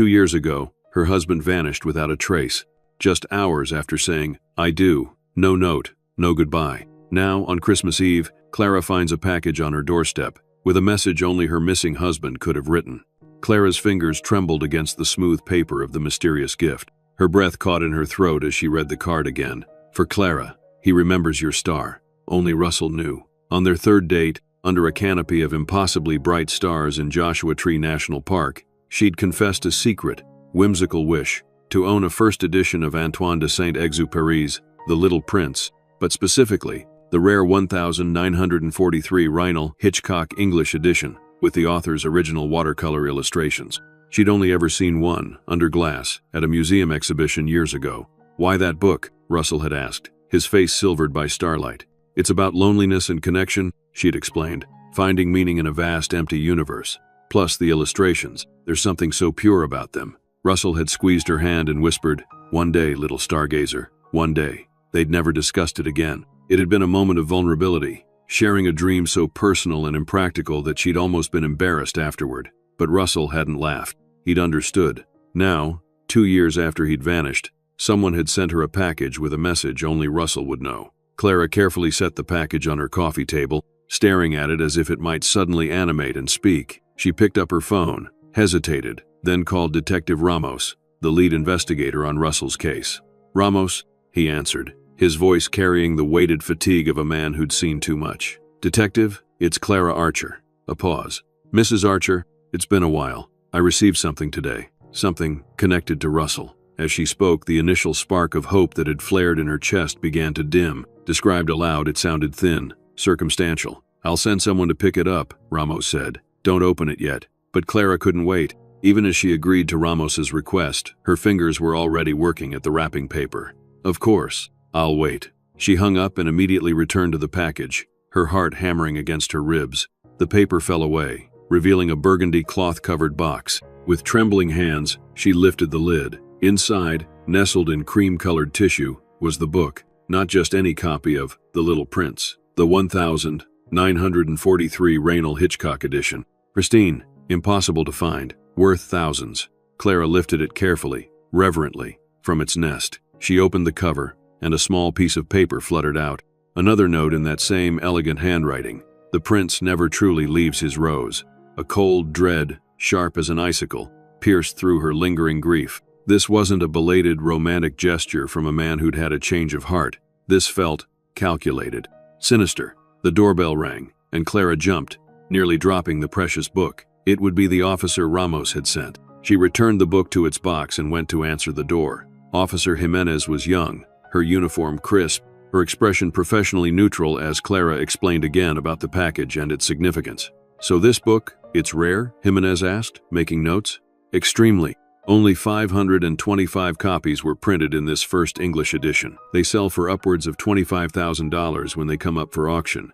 2 years ago, her husband vanished without a trace, just hours after saying, "I do." No note, no goodbye. Now, on Christmas Eve, Clara finds a package on her doorstep, with a message only her missing husband could have written. Clara's fingers trembled against the smooth paper of the mysterious gift. Her breath caught in her throat as she read the card again. For Clara, he remembers your star. Only Russell knew. On their third date, under a canopy of impossibly bright stars in Joshua Tree National Park, she'd confessed a secret, whimsical wish to own a first edition of Antoine de Saint-Exupéry's The Little Prince, but specifically, the rare 1943 Reinl Hitchcock English edition, with the author's original watercolor illustrations. She'd only ever seen one, under glass, at a museum exhibition years ago. "Why that book?" Russell had asked, his face silvered by starlight. "It's about loneliness and connection," she'd explained, "finding meaning in a vast, empty universe. Plus the illustrations, there's something so pure about them." Russell had squeezed her hand and whispered, "One day, little stargazer, one day." They'd never discussed it again. It had been a moment of vulnerability, sharing a dream so personal and impractical that she'd almost been embarrassed afterward. But Russell hadn't laughed. He'd understood. Now, 2 years after he'd vanished, someone had sent her a package with a message only Russell would know. Clara carefully set the package on her coffee table, staring at it as if it might suddenly animate and speak. She picked up her phone, hesitated, then called Detective Ramos, the lead investigator on Russell's case. "Ramos," he answered, his voice carrying the weighted fatigue of a man who'd seen too much. "Detective, it's Clara Archer." A pause. "Mrs. Archer, it's been a while. I received something today. Something connected to Russell." As she spoke, the initial spark of hope that had flared in her chest began to dim. Described aloud, it sounded thin, circumstantial. "I'll send someone to pick it up," Ramos said. "Don't open it yet." But Clara couldn't wait. Even as she agreed to Ramos's request, her fingers were already working at the wrapping paper. "Of course, I'll wait." She hung up and immediately returned to the package, her heart hammering against her ribs. The paper fell away, revealing a burgundy cloth-covered box. With trembling hands, she lifted the lid. Inside, nestled in cream-colored tissue, was the book. Not just any copy of The Little Prince, the 1943 Reinl Hitchcock edition. Pristine, impossible to find, worth thousands. Clara lifted it carefully, reverently, from its nest. She opened the cover, and a small piece of paper fluttered out. Another note in that same elegant handwriting. "The prince never truly leaves his rose." A cold dread, sharp as an icicle, pierced through her lingering grief. This wasn't a belated romantic gesture from a man who'd had a change of heart. This felt calculated, sinister. The doorbell rang, and Clara jumped, nearly dropping the precious book. It would be the officer Ramos had sent. She returned the book to its box and went to answer the door. Officer Jimenez was young, her uniform crisp, her expression professionally neutral as Clara explained again about the package and its significance. "So this book, it's rare?" Jimenez asked, making notes. "Extremely. Only 525 copies were printed in this first English edition. They sell for upwards of $25,000 when they come up for auction,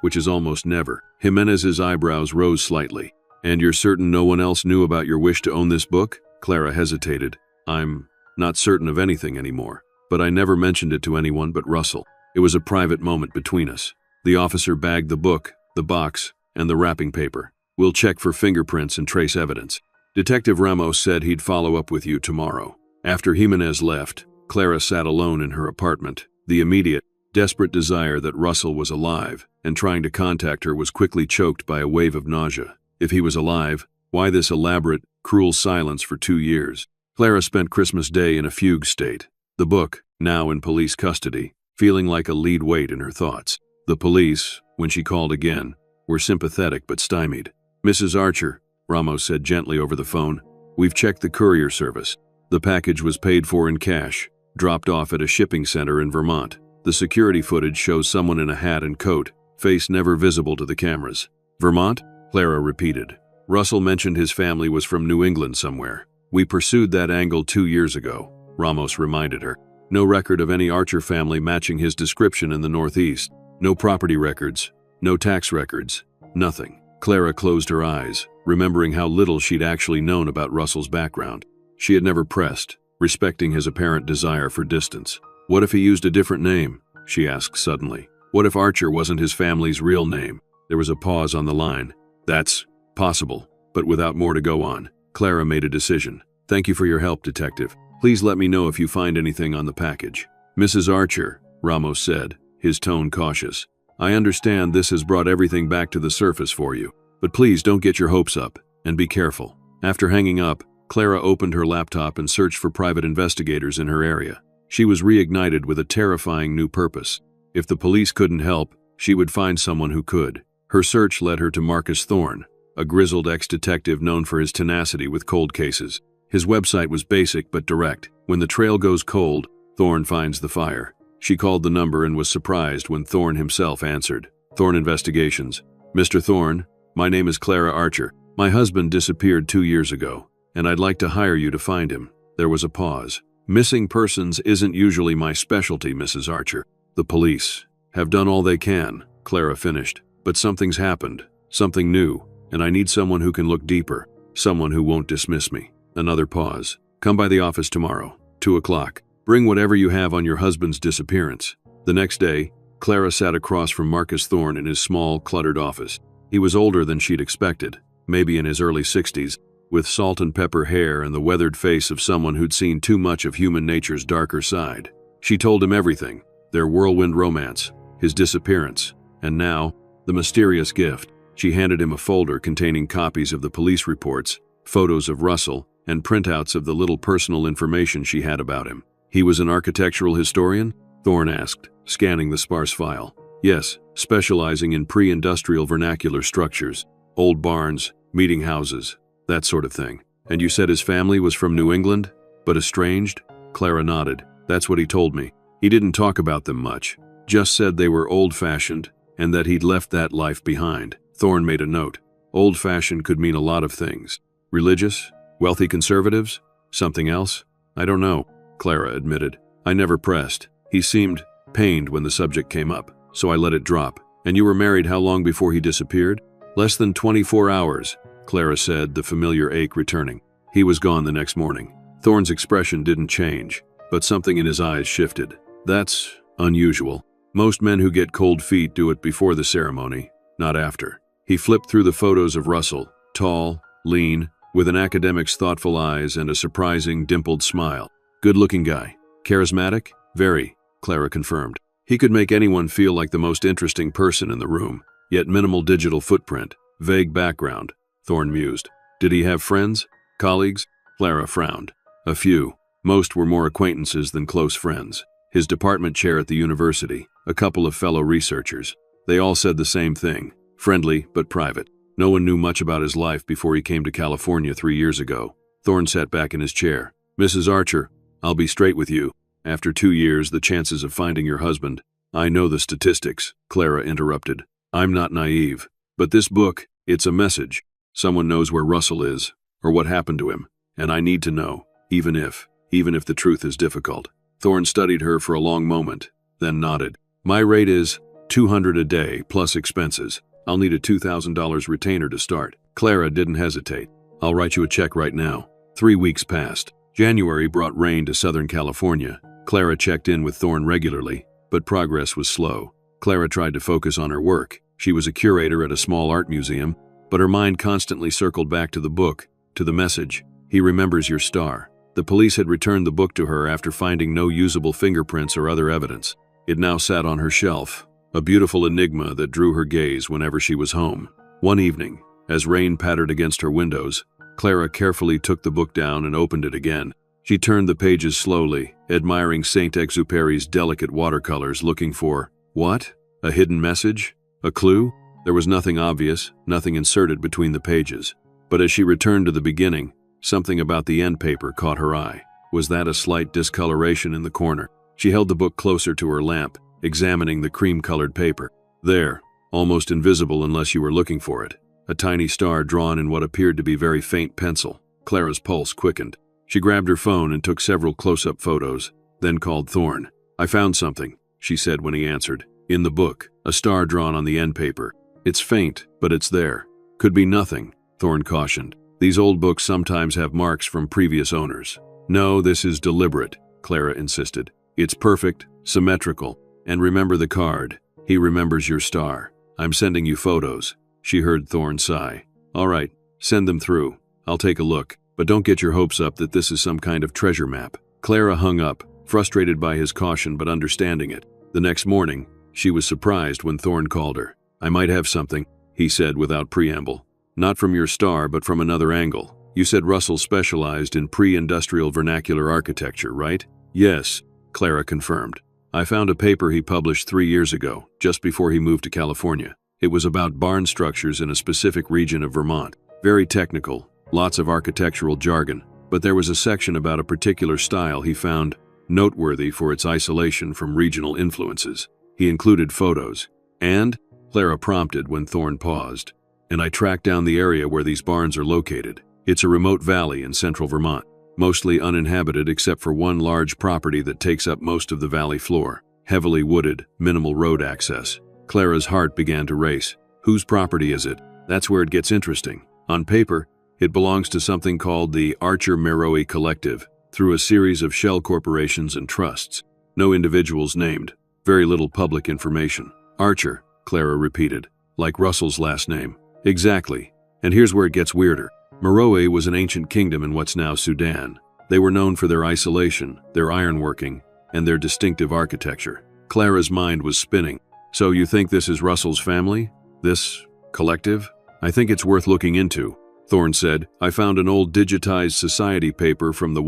which is almost never." Jimenez's eyebrows rose slightly. "And you're certain no one else knew about your wish to own this book?" Clara hesitated. "I'm not certain of anything anymore, but I never mentioned it to anyone but Russell. It was a private moment between us." The officer bagged the book, the box, and the wrapping paper. "We'll check for fingerprints and trace evidence. Detective Ramos said he'd follow up with you tomorrow." After Jimenez left, Clara sat alone in her apartment. The immediate, desperate desire that Russell was alive and trying to contact her was quickly choked by a wave of nausea. If he was alive, why this elaborate, cruel silence for 2 years? Clara spent Christmas Day in a fugue state, the book, now in police custody, feeling like a lead weight in her thoughts. The police, when she called again, were sympathetic but stymied. "Mrs. Archer," Ramos said gently over the phone, "we've checked the courier service. The package was paid for in cash, dropped off at a shipping center in Vermont. The security footage shows someone in a hat and coat, face never visible to the cameras." "Vermont?" Clara repeated. "Russell mentioned his family was from New England somewhere. We pursued that angle 2 years ago," Ramos reminded her. "No record of any Archer family matching his description in the Northeast. No property records, no tax records, nothing." Clara closed her eyes, remembering how little she'd actually known about Russell's background. She had never pressed, respecting his apparent desire for distance. "What if he used a different name?" she asked suddenly. "What if Archer wasn't his family's real name?" There was a pause on the line. "That's possible," but without more to go on, Clara made a decision. Thank you for your help, Detective. Please let me know if you find anything on the package. Mrs. Archer, Ramos said, his tone cautious. I understand this has brought everything back to the surface for you, but please don't get your hopes up, and be careful. After hanging up, Clara opened her laptop and searched for private investigators in her area. She was reignited with a terrifying new purpose. If the police couldn't help, she would find someone who could. Her search led her to Marcus Thorne, a grizzled ex-detective known for his tenacity with cold cases. His website was basic but direct. When the trail goes cold, Thorne finds the fire. She called the number and was surprised when Thorne himself answered. Thorne Investigations. Mr. Thorne, my name is Clara Archer. My husband disappeared 2 years ago, and I'd like to hire you to find him. There was a pause. Missing persons isn't usually my specialty, Mrs. Archer. The police have done all they can, Clara finished. But something's happened, something new, and I need someone who can look deeper, someone who won't dismiss me. Another pause. Come by the office tomorrow, 2 o'clock. Bring whatever you have on your husband's disappearance. The next day, Clara sat across from Marcus Thorne in his small, cluttered office. He was older than she'd expected, maybe in his early 60s, with salt and pepper hair and the weathered face of someone who'd seen too much of human nature's darker side. She told him everything, their whirlwind romance, his disappearance, and now, the mysterious gift. She handed him a folder containing copies of the police reports, photos of Russell, and printouts of the little personal information she had about him. He was an architectural historian? Thorne asked, scanning the sparse file. Yes, specializing in pre-industrial vernacular structures, old barns, meeting houses, that sort of thing. And you said his family was from New England, but estranged? Clara nodded. That's what he told me. He didn't talk about them much, just said they were old-fashioned and that he'd left that life behind. Thorne made a note. Old-fashioned could mean a lot of things. Religious? Wealthy conservatives? Something else? I don't know, Clara admitted. I never pressed. He seemed pained when the subject came up, so I let it drop. And you were married how long before he disappeared? Less than 24 hours, Clara said, the familiar ache returning. He was gone the next morning. Thorne's expression didn't change, but something in his eyes shifted. That's unusual. Most men who get cold feet do it before the ceremony, not after. He flipped through the photos of Russell, tall, lean, with an academic's thoughtful eyes and a surprising, dimpled smile. Good-looking guy. Charismatic? Very, Clara confirmed. He could make anyone feel like the most interesting person in the room, yet minimal digital footprint, vague background, Thorne mused. Did he have friends? Colleagues? Clara frowned. A few. Most were more acquaintances than close friends. His department chair at the university, a couple of fellow researchers. They all said the same thing. Friendly, but private. No one knew much about his life before he came to California 3 years ago. Thorne sat back in his chair. Mrs. Archer, I'll be straight with you. After 2 years, the chances of finding your husband. I know the statistics, Clara interrupted. I'm not naive. But this book, it's a message. Someone knows where Russell is, or what happened to him. And I need to know, even if the truth is difficult. Thorne studied her for a long moment, then nodded. My rate is $200 a day plus expenses. I'll need a $2,000 retainer to start. Clara didn't hesitate. I'll write you a check right now. 3 weeks passed. January brought rain to Southern California. Clara checked in with Thorne regularly, but progress was slow. Clara tried to focus on her work. She was a curator at a small art museum, but her mind constantly circled back to the book, to the message. He remembers your star. The police had returned the book to her after finding no usable fingerprints or other evidence. It now sat on her shelf, a beautiful enigma that drew her gaze whenever she was home. One evening, as rain pattered against her windows, Clara carefully took the book down and opened it again. She turned the pages slowly, admiring Saint-Exupéry's delicate watercolors, looking for, what? A hidden message? A clue? There was nothing obvious, nothing inserted between the pages. But as she returned to the beginning, something about the end paper caught her eye. Was that a slight discoloration in the corner? She held the book closer to her lamp, examining the cream-colored paper. There, almost invisible unless you were looking for it, a tiny star drawn in what appeared to be very faint pencil. Clara's pulse quickened. She grabbed her phone and took several close-up photos, then called Thorne. I found something, she said when he answered. In the book, a star drawn on the end paper. It's faint, but it's there. Could be nothing, Thorne cautioned. These old books sometimes have marks from previous owners. No, this is deliberate, Clara insisted. It's perfect, symmetrical. And remember the card. He remembers your star. I'm sending you photos. She heard Thorne sigh. All right, send them through. I'll take a look. but don't get your hopes up that this is some kind of treasure map." Clara hung up, frustrated by his caution but understanding it. The next morning, she was surprised when Thorne called her. "I might have something," he said without preamble. "Not from your star, but from another angle. You said Russell specialized in pre-industrial vernacular architecture, right?" "Yes," Clara confirmed. "I found a paper he published 3 years ago, just before he moved to California. It was about barn structures in a specific region of Vermont. Very technical, lots of architectural jargon, but there was a section about a particular style he found noteworthy for its isolation from regional influences. He included photos. And, Clara prompted when Thorne paused, "and I tracked down the area where these barns are located. It's a remote valley in central Vermont, mostly uninhabited except for one large property that takes up most of the valley floor. Heavily wooded, minimal road access." Clara's heart began to race. "Whose property is it?" "That's where it gets interesting. On paper, it belongs to something called the Archer Meroe Collective, through a series of shell corporations and trusts. No individuals named. Very little public information." "Archer," Clara repeated, "like Russell's last name." "Exactly. And here's where it gets weirder. Meroe was an ancient kingdom in what's now Sudan. They were known for their isolation, their ironworking, and their distinctive architecture." Clara's mind was spinning. "So you think this is Russell's family? This collective?" "I think it's worth looking into," Thorne said. "I found an old digitized society paper from the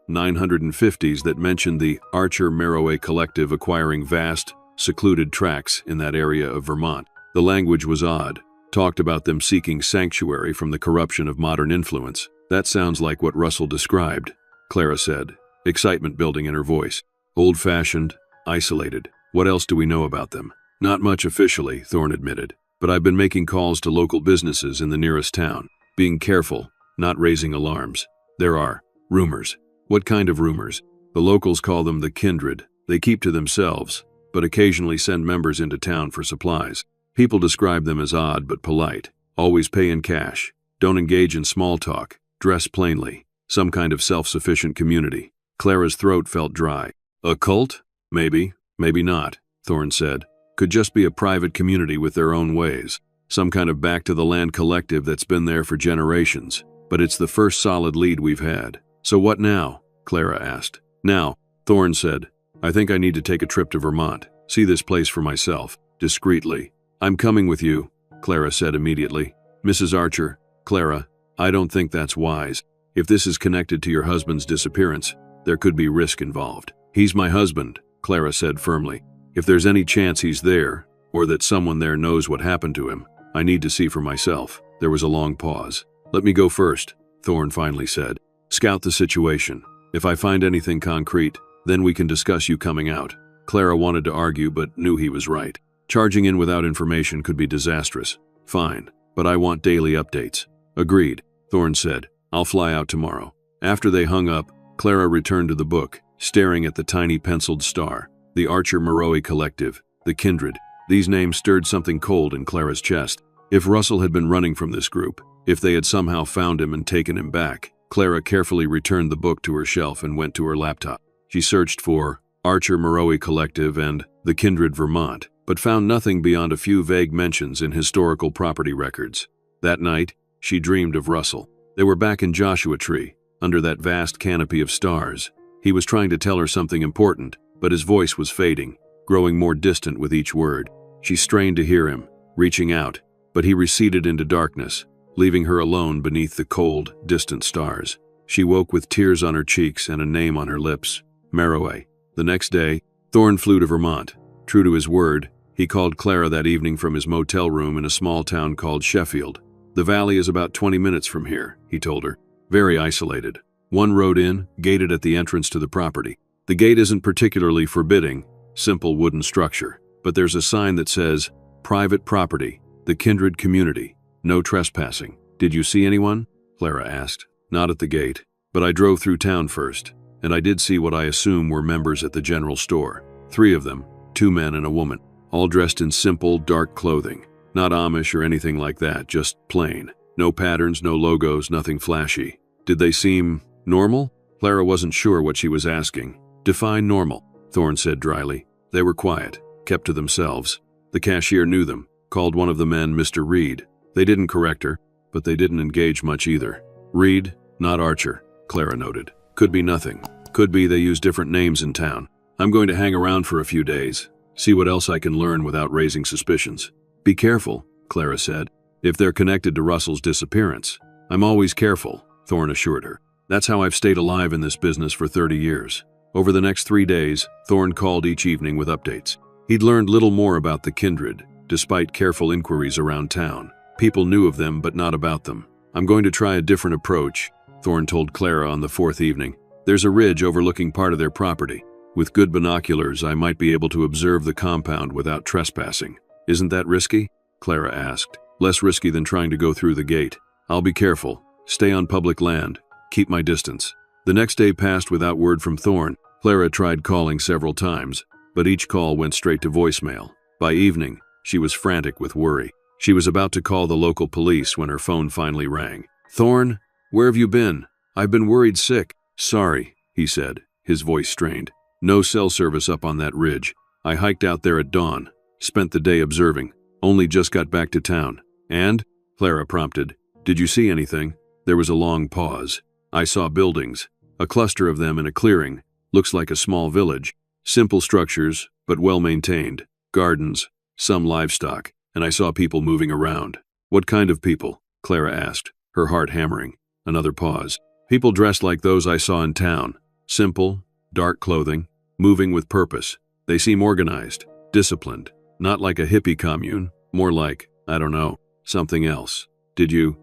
1950s that mentioned the Archer Meroe Collective acquiring vast, secluded tracts in that area of Vermont. The language was odd. Talked about them seeking sanctuary from the corruption of modern influence." "That sounds like what Russell described," Clara said, excitement building in her voice. "Old-fashioned, isolated. What else do we know about them?" "Not much officially," Thorne admitted, "but I've been making calls to local businesses in the nearest town. Being careful, not raising alarms. There are rumors." "What kind of rumors?" "The locals call them the Kindred. They keep to themselves, but occasionally send members into town for supplies. People describe them as odd but polite. Always pay in cash. Don't engage in small talk. Dress plainly. Some kind of self-sufficient community." Clara's throat felt dry. "A cult? Maybe. Maybe not," Thorne said. "Could just be a private community with their own ways. Some kind of back-to-the-land collective that's been there for generations. But it's the first solid lead we've had." "So what now?" Clara asked. "Now," Thorne said, "I think I need to take a trip to Vermont. See this place for myself. Discreetly." "I'm coming with you," Clara said immediately. "Mrs. Archer, Clara, I don't think that's wise. If this is connected to your husband's disappearance, there could be risk involved." "He's my husband," Clara said firmly. "If there's any chance he's there, or that someone there knows what happened to him, I need to see for myself." There was a long pause. "Let me go first," Thorne finally said. "Scout the situation. If I find anything concrete, then we can discuss you coming out." Clara wanted to argue but knew he was right. Charging in without information could be disastrous. "Fine, but I want daily updates." "Agreed," Thorne said. "I'll fly out tomorrow." After they hung up, Clara returned to the book, staring at the tiny penciled star. The Archer Meroe Collective, the Kindred. These names stirred something cold in Clara's chest. If Russell had been running from this group, if they had somehow found him and taken him back, Clara carefully returned the book to her shelf and went to her laptop. She searched for Archer Meroe Collective and the Kindred Vermont, but found nothing beyond a few vague mentions in historical property records. That night, she dreamed of Russell. They were back in Joshua Tree, under that vast canopy of stars. He was trying to tell her something important, but his voice was fading, growing more distant with each word. She strained to hear him, reaching out, but he receded into darkness, leaving her alone beneath the cold, distant stars. She woke with tears on her cheeks and a name on her lips, Meroe. The next day, Thorne flew to Vermont. True to his word, he called Clara that evening from his motel room in a small town called Sheffield. "The valley is about 20 minutes from here," he told her. "Very isolated. One road in, gated at the entrance to the property. The gate isn't particularly forbidding, simple wooden structure, but there's a sign that says, 'Private property, the Kindred community, no trespassing.'" "Did you see anyone?" Clara asked. "Not at the gate, but I drove through town first, and I did see what I assume were members at the general store. 3 of them, 2 men and a woman, all dressed in simple, dark clothing. Not Amish or anything like that, just plain. No patterns, no logos, nothing flashy." "Did they seem normal?" Clara wasn't sure what she was asking. "Define normal," Thorne said dryly. "They were quiet, kept to themselves. The cashier knew them, called one of the men Mr. Reed. They didn't correct her, but they didn't engage much either." "Reed?" Not Archer, Clara noted. Could be nothing. Could be they use different names in town. I'm going to hang around for a few days, see what else I can learn without raising suspicions. Be careful, Clara said. If they're connected to Russell's disappearance. I'm always careful, Thorne assured her. That's how I've stayed alive in this business for 30 years. Over the next 3 days, Thorne called each evening with updates. He'd learned little more about the Kindred, despite careful inquiries around town. People knew of them, but not about them. I'm going to try a different approach, Thorne told Clara on the 4th evening. There's a ridge overlooking part of their property. With good binoculars, I might be able to observe the compound without trespassing. Isn't that risky? Clara asked. Less risky than trying to go through the gate. I'll be careful. Stay on public land. Keep my distance. The next day passed without word from Thorne. Clara tried calling several times, but each call went straight to voicemail. By evening, she was frantic with worry. She was about to call the local police when her phone finally rang. Thorne, where have you been? I've been worried sick. Sorry, he said, his voice strained. No cell service up on that ridge. I hiked out there at dawn, spent the day observing, only just got back to town. And? Clara prompted. Did you see anything? There was a long pause. I saw buildings, a cluster of them in a clearing. Looks like a small village. Simple structures, but well maintained. Gardens, some livestock, and I saw people moving around. What kind of people? Clara asked, her heart hammering. Another pause. People dressed like those I saw in town. Simple, dark clothing, moving with purpose. They seem organized, disciplined. Not like a hippie commune, more like, I don't know, something else. Did you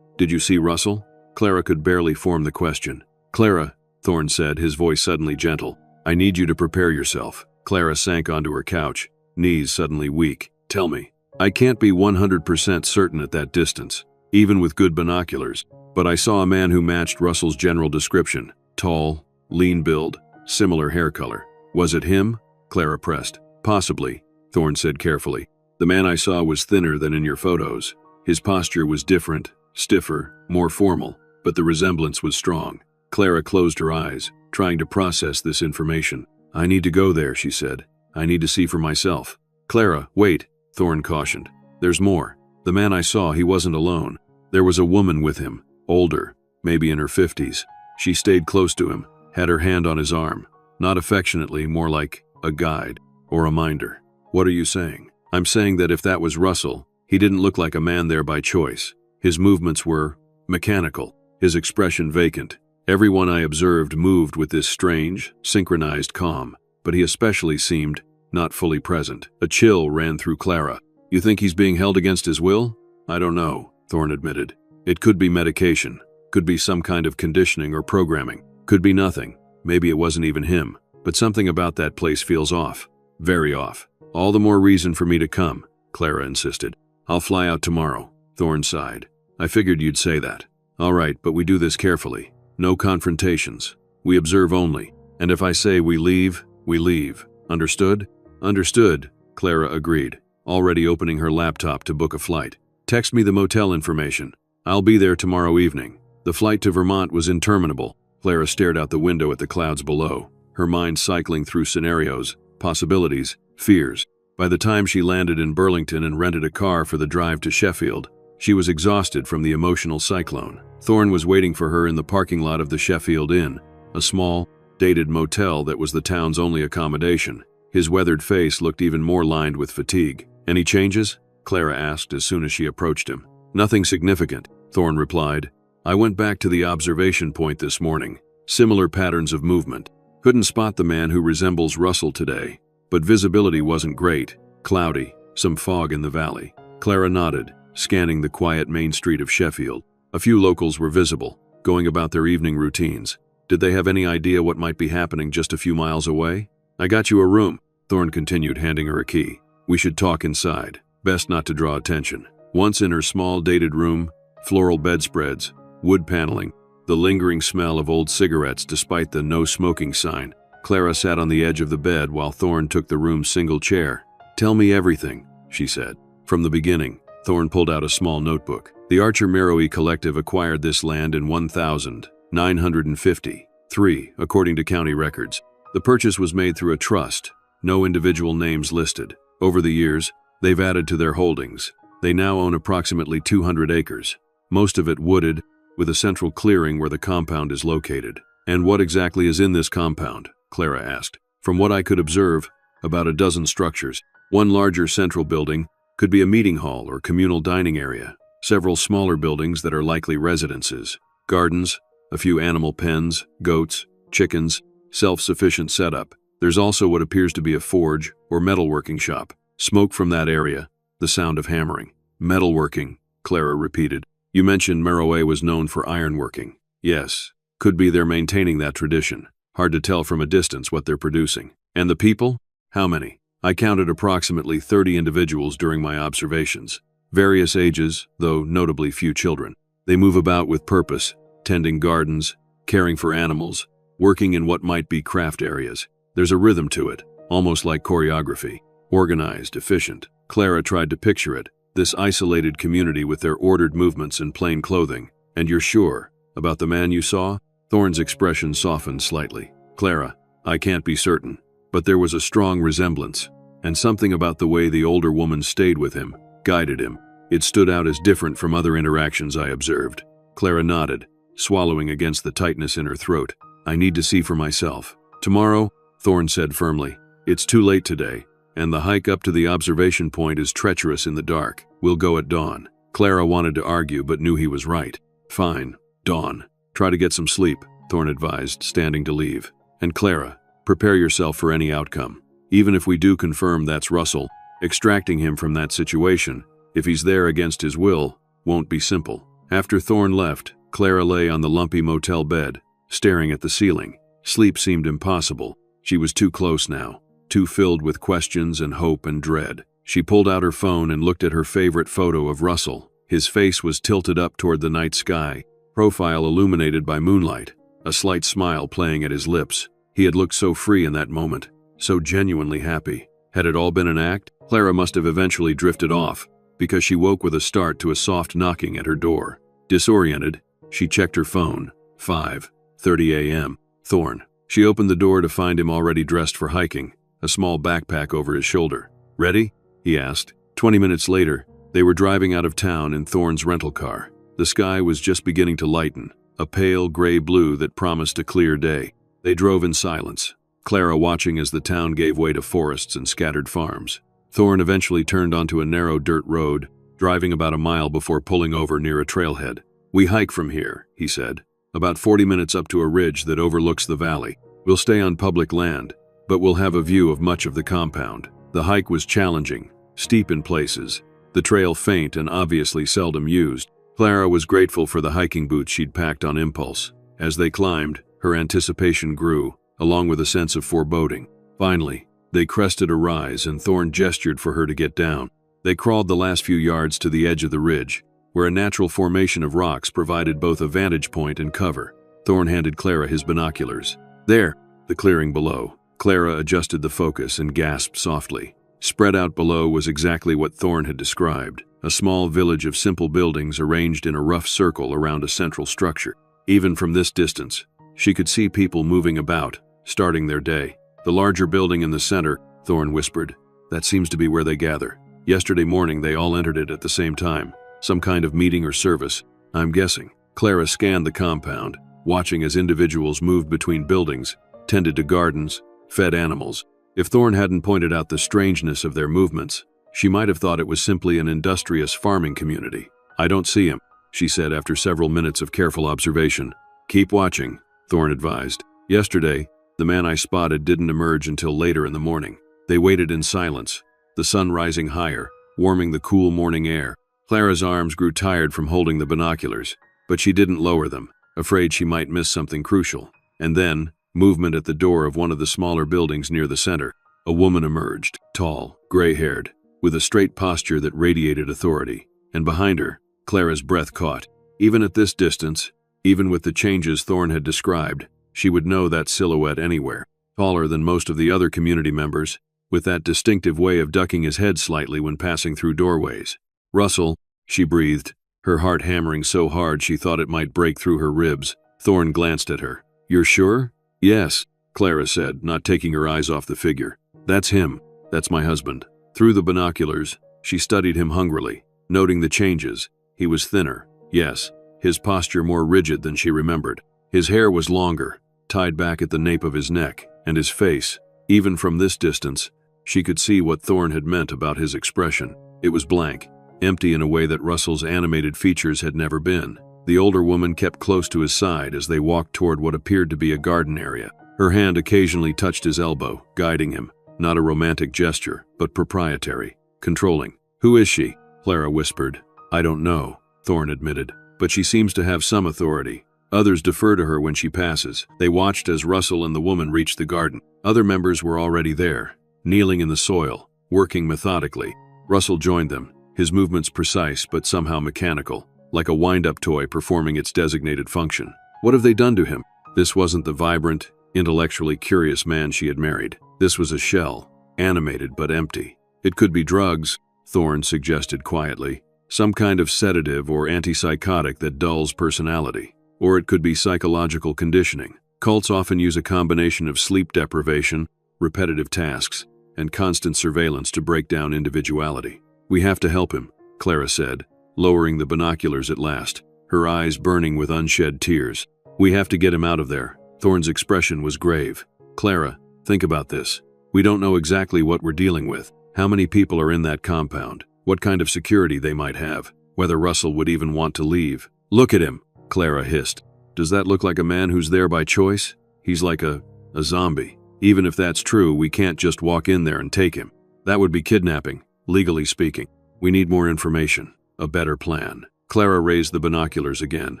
see Russell? Clara could barely form the question. Clara, Thorne said, his voice suddenly gentle. I need you to prepare yourself. Clara sank onto her couch, knees suddenly weak. Tell me. I can't be 100% certain at that distance, even with good binoculars, but I saw a man who matched Russell's general description. Tall, lean build, similar hair color. Was it him? Clara pressed. Possibly, Thorne said carefully. The man I saw was thinner than in your photos. His posture was different, stiffer, more formal, but the resemblance was strong. Clara closed her eyes, trying to process this information. I need to go there, she said. I need to see for myself. Clara, wait, Thorne cautioned. There's more. The man I saw, he wasn't alone. There was a woman with him, older, maybe in her 50s. She stayed close to him, had her hand on his arm. Not affectionately, more like a guide or a minder. What are you saying? I'm saying that if that was Russell, he didn't look like a man there by choice. His movements were mechanical, his expression vacant. Everyone I observed moved with this strange, synchronized calm, but he especially seemed not fully present. A chill ran through Clara. You think he's being held against his will? I don't know, Thorne admitted. It could be medication, could be some kind of conditioning or programming, could be nothing. Maybe it wasn't even him, but something about that place feels off. Very off. All the more reason for me to come, Clara insisted. I'll fly out tomorrow, Thorne sighed. I figured you'd say that. All right, but we do this carefully. No confrontations. We observe only. And if I say we leave, we leave. Understood? Understood, Clara agreed, already opening her laptop to book a flight. Text me the motel information. I'll be there tomorrow evening. The flight to Vermont was interminable. Clara stared out the window at the clouds below, her mind cycling through scenarios, possibilities, fears. By the time she landed in Burlington and rented a car for the drive to Sheffield, she was exhausted from the emotional cyclone. Thorne was waiting for her in the parking lot of the Sheffield Inn, a small, dated motel that was the town's only accommodation. His weathered face looked even more lined with fatigue. Any changes? Clara asked as soon as she approached him. Nothing significant, Thorne replied. I went back to the observation point this morning. Similar patterns of movement. Couldn't spot the man who resembles Russell today, but visibility wasn't great. Cloudy, some fog in the valley. Clara nodded, scanning the quiet main street of Sheffield. A few locals were visible, going about their evening routines. Did they have any idea what might be happening just a few miles away? I got you a room, Thorne continued, handing her a key. We should talk inside. Best not to draw attention. Once in her small, dated room, floral bedspreads, wood paneling, the lingering smell of old cigarettes despite the no smoking sign, Clara sat on the edge of the bed while Thorne took the room's single chair. Tell me everything, she said. From the beginning, Thorne pulled out a small notebook. The Archer Meroe Collective acquired this land in 1953, according to county records. The purchase was made through a trust, no individual names listed. Over the years, they've added to their holdings. They now own approximately 200 acres, most of it wooded, with a central clearing where the compound is located. "And what exactly is in this compound?" Clara asked. "From what I could observe, about a dozen structures. One larger central building could be a meeting hall or communal dining area. Several smaller buildings that are likely residences. Gardens, a few animal pens, goats, chickens, self-sufficient setup. There's also what appears to be a forge or metalworking shop. Smoke from that area, the sound of hammering." "Metalworking," Clara repeated. "You mentioned Meroe was known for ironworking." "Yes. Could be they're maintaining that tradition. Hard to tell from a distance what they're producing." "And the people? How many?" "I counted approximately 30 individuals during my observations. Various ages, though notably few children. They move about with purpose, tending gardens, caring for animals, working in what might be craft areas. There's a rhythm to it, almost like choreography. Organized, efficient." Clara tried to picture it, this isolated community with their ordered movements and plain clothing. "And you're sure about the man you saw?" Thorne's expression softened slightly. "Clara, I can't be certain, but there was a strong resemblance, and something about the way the older woman stayed with him, guided him. It stood out as different from other interactions I observed." Clara nodded, swallowing against the tightness in her throat. "I need to see for myself." "Tomorrow," Thorne said firmly. "It's too late today, and the hike up to the observation point is treacherous in the dark. We'll go at dawn." Clara wanted to argue but knew he was right. "Fine, dawn. Try to get some sleep," Thorne advised, standing to leave. "And Clara, prepare yourself for any outcome. Even if we do confirm that's Russell, extracting him from that situation, if he's there against his will, won't be simple." After Thorne left, Clara lay on the lumpy motel bed, staring at the ceiling. Sleep seemed impossible. She was too close now, too filled with questions and hope and dread. She pulled out her phone and looked at her favorite photo of Russell. His face was tilted up toward the night sky, profile illuminated by moonlight, a slight smile playing at his lips. He had looked so free in that moment, so genuinely happy. Had it all been an act? Clara must have eventually drifted off, because she woke with a start to a soft knocking at her door. Disoriented, she checked her phone. 5:30 a.m. Thorne. She opened the door to find him already dressed for hiking, a small backpack over his shoulder. "Ready?" he asked. 20 minutes later, they were driving out of town in Thorne's rental car. The sky was just beginning to lighten, a pale gray blue that promised a clear day. They drove in silence, Clara watching as the town gave way to forests and scattered farms. Thorne eventually turned onto a narrow dirt road, driving about a mile before pulling over near a trailhead. "We hike from here," he said, "about 40 minutes up to a ridge that overlooks the valley. We'll stay on public land, but we'll have a view of much of the compound." The hike was challenging, steep in places, the trail faint and obviously seldom used. Clara was grateful for the hiking boots she'd packed on impulse. As they climbed, her anticipation grew, along with a sense of foreboding. Finally, they crested a rise and Thorne gestured for her to get down. They crawled the last few yards to the edge of the ridge, where a natural formation of rocks provided both a vantage point and cover. Thorne handed Clara his binoculars. "There!" The clearing below. Clara adjusted the focus and gasped softly. Spread out below was exactly what Thorne had described, a small village of simple buildings arranged in a rough circle around a central structure. Even from this distance, she could see people moving about, starting their day. "The larger building in the center," Thorne whispered. "That seems to be where they gather. Yesterday morning they all entered it at the same time. Some kind of meeting or service, I'm guessing." Clara scanned the compound, watching as individuals moved between buildings, tended to gardens, fed animals. If Thorne hadn't pointed out the strangeness of their movements, she might have thought it was simply an industrious farming community. "I don't see him," she said after several minutes of careful observation. "Keep watching," Thorne advised. "Yesterday, the man I spotted didn't emerge until later in the morning." They waited in silence, the sun rising higher, warming the cool morning air. Clara's arms grew tired from holding the binoculars, but she didn't lower them, afraid she might miss something crucial. And then, movement at the door of one of the smaller buildings near the center. A woman emerged, tall, gray-haired, with a straight posture that radiated authority. And behind her, Clara's breath caught. Even at this distance, even with the changes Thorne had described, she would know that silhouette anywhere. Taller than most of the other community members, with that distinctive way of ducking his head slightly when passing through doorways. "Russell," she breathed, her heart hammering so hard she thought it might break through her ribs. Thorne glanced at her. "You're sure?" "Yes," Clara said, not taking her eyes off the figure. "That's him. That's my husband." Through the binoculars, she studied him hungrily, noting the changes. He was thinner, yes, his posture more rigid than she remembered. His hair was longer, tied back at the nape of his neck, and his face, even from this distance, she could see what Thorne had meant about his expression. It was blank, empty in a way that Russell's animated features had never been. The older woman kept close to his side as they walked toward what appeared to be a garden area. Her hand occasionally touched his elbow, guiding him. Not a romantic gesture, but proprietary, controlling. "Who is she?" Clara whispered. "I don't know," Thorne admitted, "but she seems to have some authority. Others defer to her when she passes." They watched as Russell and the woman reached the garden. Other members were already there, kneeling in the soil, working methodically. Russell joined them, his movements precise but somehow mechanical, like a wind-up toy performing its designated function. What have they done to him? This wasn't the vibrant, intellectually curious man she had married. This was a shell, animated but empty. "It could be drugs," Thorne suggested quietly. "Some kind of sedative or antipsychotic that dulls personality. Or it could be psychological conditioning. Cults often use a combination of sleep deprivation, repetitive tasks, and constant surveillance to break down individuality." "We have to help him," Clara said, lowering the binoculars at last, her eyes burning with unshed tears. "We have to get him out of there." Thorne's expression was grave. "Clara, think about this. We don't know exactly what we're dealing with. How many people are in that compound? What kind of security they might have? Whether Russell would even want to leave." "Look at him," Clara hissed. "Does that look like a man who's there by choice? He's like a zombie. Even if that's true, we can't just walk in there and take him. That would be kidnapping, legally speaking. We need more information, a better plan." Clara raised the binoculars again,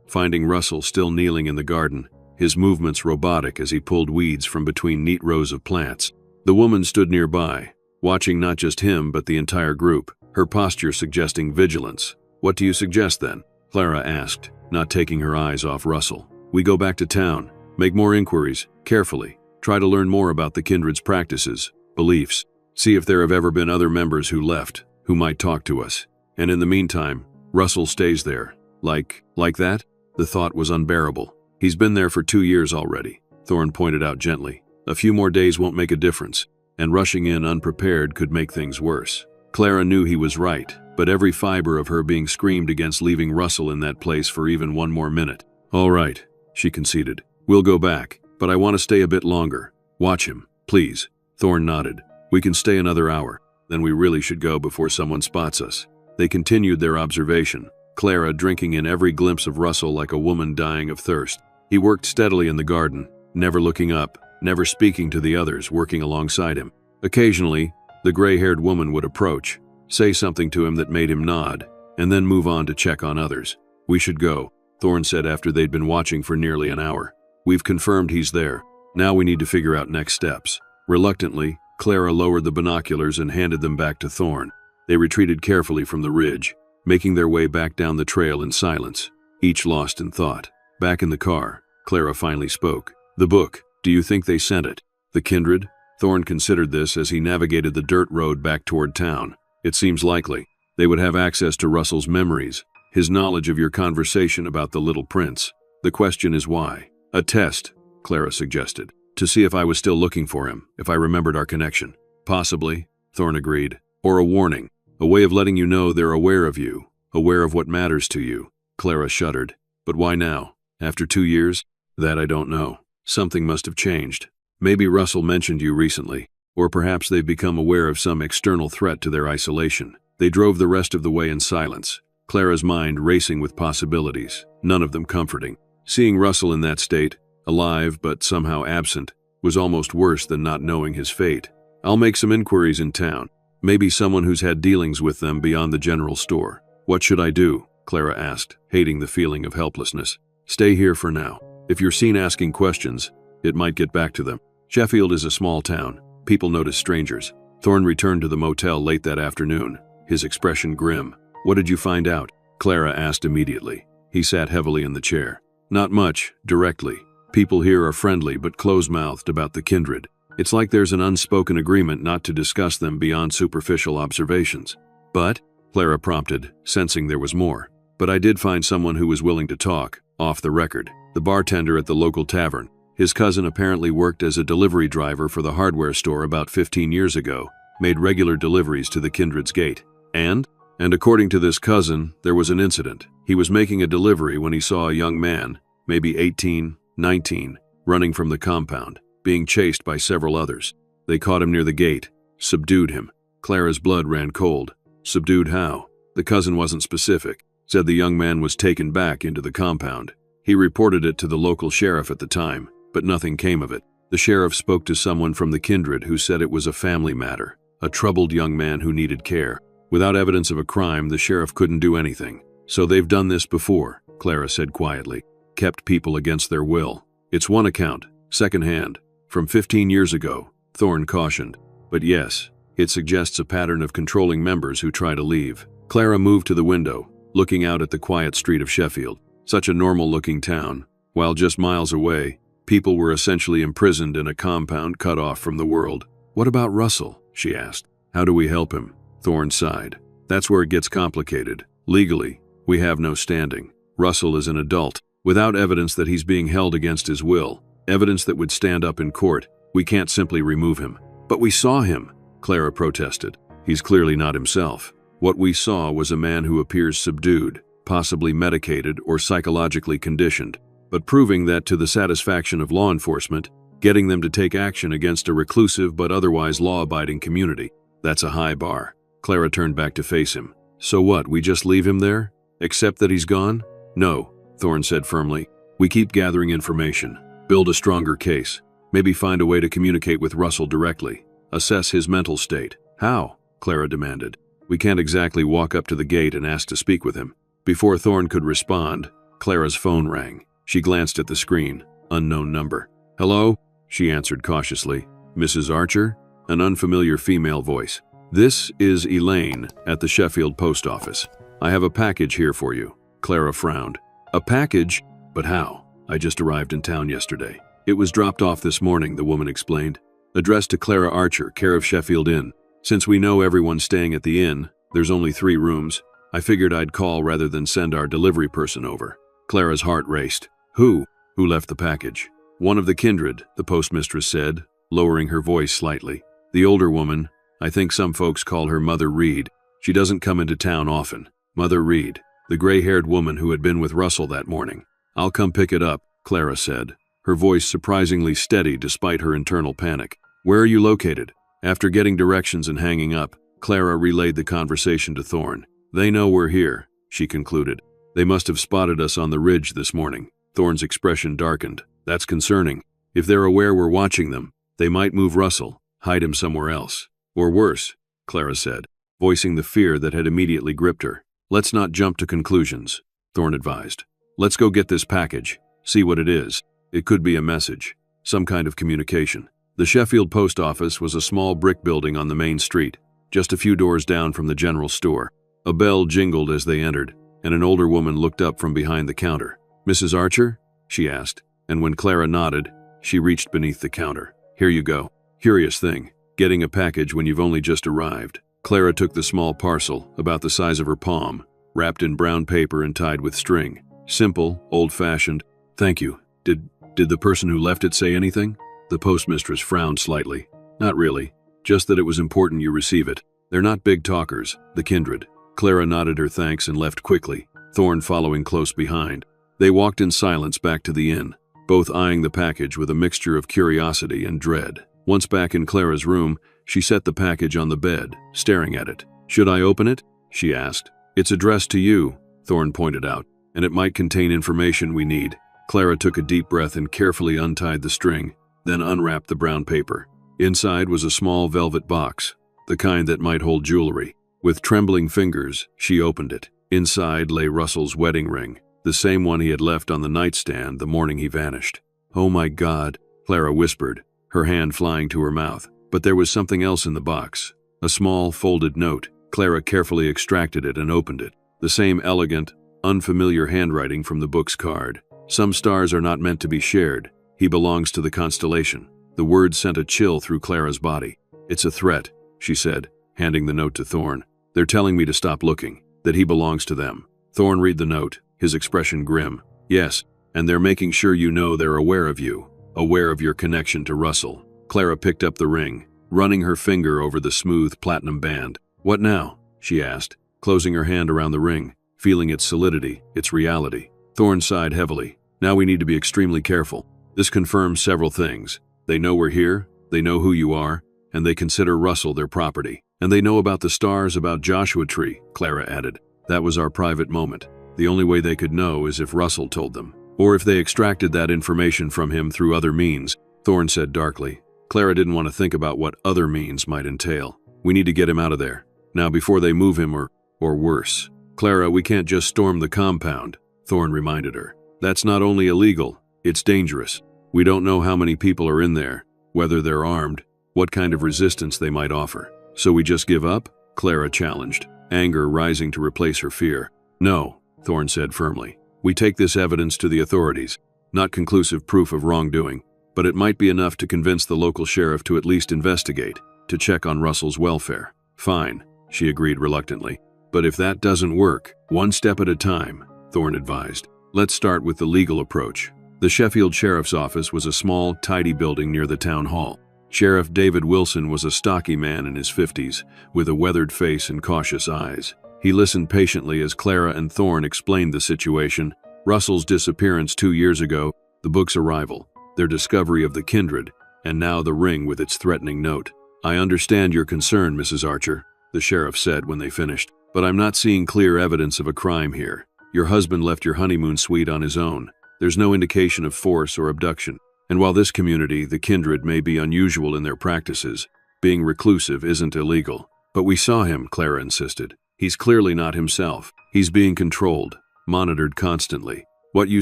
finding Russell still kneeling in the garden, his movements robotic as he pulled weeds from between neat rows of plants. The woman stood nearby, watching not just him but the entire group, her posture suggesting vigilance. "What do you suggest then?" Clara asked, not taking her eyes off Russell. "We go back to town, make more inquiries, carefully, try to learn more about the kindred's practices, beliefs, see if there have ever been other members who left, who might talk to us. And in the meantime, Russell stays there. Like that?" The thought was unbearable. "He's been there for 2 years already," Thorne pointed out gently. "A few more days won't make a difference, and rushing in unprepared could make things worse." Clara knew he was right, but every fiber of her being screamed against leaving Russell in that place for even one more minute. "All right," she conceded. "We'll go back, but I want to stay a bit longer. Watch him, please." Thorne nodded. "We can stay another hour. Then we really should go before someone spots us." They continued their observation, Clara drinking in every glimpse of Russell like a woman dying of thirst. He worked steadily in the garden, never looking up, never speaking to the others working alongside him. Occasionally, the gray-haired woman would approach, say something to him that made him nod, and then move on to check on others. "We should go," Thorne said after they'd been watching for nearly an hour. "We've confirmed he's there. Now we need to figure out next steps." Reluctantly, Clara lowered the binoculars and handed them back to Thorne. They retreated carefully from the ridge, making their way back down the trail in silence, each lost in thought. Back in the car, Clara finally spoke. "The book, do you think they sent it?" "The kindred?" Thorne considered this as he navigated the dirt road back toward town. "It seems likely. They would have access to Russell's memories, his knowledge of your conversation about the Little Prince. The question is why." "A test," Clara suggested, "to see if I was still looking for him, if I remembered our connection." "Possibly," Thorne agreed. "Or a warning, a way of letting you know they're aware of you, aware of what matters to you." Clara shuddered. "But why now? After 2 years? That I don't know. Something must have changed. Maybe Russell mentioned you recently, or perhaps they've become aware of some external threat to their isolation." They drove the rest of the way in silence, Clara's mind racing with possibilities, none of them comforting. Seeing Russell in that state, alive but somehow absent, was almost worse than not knowing his fate. "I'll make some inquiries in town. Maybe someone who's had dealings with them beyond the general store." "What should I do?" Clara asked, hating the feeling of helplessness. "Stay here for now. If you're seen asking questions, it might get back to them. Sheffield is a small town. People notice strangers." Thorne returned to the motel late that afternoon, his expression grim. "What did you find out?" Clara asked immediately. He sat heavily in the chair. "Not much, directly. People here are friendly but close-mouthed about the kindred. It's like there's an unspoken agreement not to discuss them beyond superficial observations." "But?" Clara prompted, sensing there was more. "But I did find someone who was willing to talk, off the record. The bartender at the local tavern. His cousin apparently worked as a delivery driver for the hardware store about 15 years ago, made regular deliveries to the kindred's gate. And according to this cousin, there was an incident. He was making a delivery when he saw a young man, maybe 18, 19, running from the compound, being chased by several others. They caught him near the gate, subdued him. Clara's blood ran cold. Subdued how? The cousin wasn't specific. Said the young man was taken back into the compound. He reported it to the local sheriff at the time, but nothing came of it. The sheriff spoke to someone from the kindred who said it was a family matter, a troubled young man who needed care. Without evidence of a crime, the sheriff couldn't do anything. So they've done this before, Clara said quietly. Kept people against their will. It's one account, secondhand, from 15 years ago, Thorne cautioned. But yes, it suggests a pattern of controlling members who try to leave. Clara moved to the window, looking out at the quiet street of Sheffield. Such a normal-looking town. While just miles away, people were essentially imprisoned in a compound cut off from the world. What about Russell? She asked. How do we help him? Thorne sighed. That's where it gets complicated. Legally, we have no standing. Russell is an adult, without evidence that he's being held against his will, evidence that would stand up in court. We can't simply remove him. But we saw him, Clara protested. He's clearly not himself. What we saw was a man who appears subdued, possibly medicated or psychologically conditioned, but proving that to the satisfaction of law enforcement, getting them to take action against a reclusive but otherwise law-abiding community. That's a high bar. Clara turned back to face him. So what, we just leave him there? Accept that he's gone? No, Thorne said firmly. We keep gathering information, build a stronger case, maybe find a way to communicate with Russell directly, assess his mental state. How? Clara demanded. We can't exactly walk up to the gate and ask to speak with him. Before Thorne could respond, Clara's phone rang. She glanced at the screen. Unknown number. Hello? She answered cautiously. Mrs. Archer? An unfamiliar female voice. This is Elaine at the Sheffield post office. I have a package here for you. Clara frowned. A package? But how? I just arrived in town yesterday. It was dropped off this morning, the woman explained. Addressed to Clara Archer, care of Sheffield Inn. Since we know everyone's staying at the inn, there's only 3 rooms. I figured I'd call rather than send our delivery person over. Clara's heart raced. Who? Who left the package? One of the kindred, the postmistress said, lowering her voice slightly. The older woman, I think some folks call her Mother Reed. She doesn't come into town often. Mother Reed, the gray-haired woman who had been with Russell that morning. I'll come pick it up, Clara said, her voice surprisingly steady despite her internal panic. Where are you located? After getting directions and hanging up, Clara relayed the conversation to Thorne. They know we're here, she concluded. They must have spotted us on the ridge this morning. Thorne's expression darkened. That's concerning. If they're aware we're watching them, they might move Russell, hide him somewhere else. Or worse, Clara said, voicing the fear that had immediately gripped her. Let's not jump to conclusions, Thorne advised. Let's go get this package, see what it is. It could be a message, some kind of communication. The Sheffield post office was a small brick building on the main street, just a few doors down from the general store. A bell jingled as they entered, and an older woman looked up from behind the counter. Mrs. Archer? She asked, and when Clara nodded, she reached beneath the counter. Here you go. Curious thing, getting a package when you've only just arrived. Clara took the small parcel, about the size of her palm, wrapped in brown paper and tied with string. Simple, old-fashioned. Thank you. Did the person who left it say anything? The postmistress frowned slightly. Not really. Just that it was important you receive it. They're not big talkers, the kindred. Clara nodded her thanks and left quickly, Thorne following close behind. They walked in silence back to the inn, both eyeing the package with a mixture of curiosity and dread. Once back in Clara's room, she set the package on the bed, staring at it. Should I open it? She asked. It's addressed to you, Thorne pointed out, and it might contain information we need. Clara took a deep breath and carefully untied the string, then unwrapped the brown paper. Inside was a small velvet box, the kind that might hold jewelry. With trembling fingers, she opened it. Inside lay Russell's wedding ring, the same one he had left on the nightstand the morning he vanished. Oh my God, Clara whispered, her hand flying to her mouth. But there was something else in the box. A small, folded note. Clara carefully extracted it and opened it. The same elegant, unfamiliar handwriting from the book's card. Some stars are not meant to be shared. He belongs to the constellation. The words sent a chill through Clara's body. It's a threat, she said, handing the note to Thorne. They're telling me to stop looking, that he belongs to them. Thorne read the note, his expression grim. Yes, and they're making sure you know they're aware of you, aware of your connection to Russell. Clara picked up the ring, running her finger over the smooth platinum band. What now? She asked, closing her hand around the ring. feeling its solidity, its reality. Thorne sighed heavily. Now we need to be extremely careful. This confirms several things. They know we're here, they know who you are, and they consider Russell their property. And they know about the stars, about Joshua Tree, Clara added. That was our private moment. The only way they could know is if Russell told them. Or if they extracted that information from him through other means, Thorne said darkly. Clara didn't want to think about what other means might entail. We need to get him out of there. Now before they move him or worse. Clara, we can't just storm the compound, Thorne reminded her. That's not only illegal, it's dangerous. We don't know how many people are in there, whether they're armed, what kind of resistance they might offer. So we just give up? Clara challenged, anger rising to replace her fear. No, Thorne said firmly. We take this evidence to the authorities. Not conclusive proof of wrongdoing, but it might be enough to convince the local sheriff to at least investigate, to check on Russell's welfare. Fine, she agreed reluctantly. But if that doesn't work, one step at a time, Thorne advised. Let's start with the legal approach. The Sheffield Sheriff's Office was a small, tidy building near the town hall. Sheriff David Wilson was a stocky man in his 50s, with a weathered face and cautious eyes. He listened patiently as Clara and Thorne explained the situation, Russell's disappearance 2 years ago, the book's arrival, their discovery of the kindred, and now the ring with its threatening note. I understand your concern, Mrs. Archer, the sheriff said when they finished, but I'm not seeing clear evidence of a crime here. Your husband left your honeymoon suite on his own. There's no indication of force or abduction. And while this community, the kindred, may be unusual in their practices, being reclusive isn't illegal. But we saw him, Clara insisted. He's clearly not himself. He's being controlled, monitored constantly. What you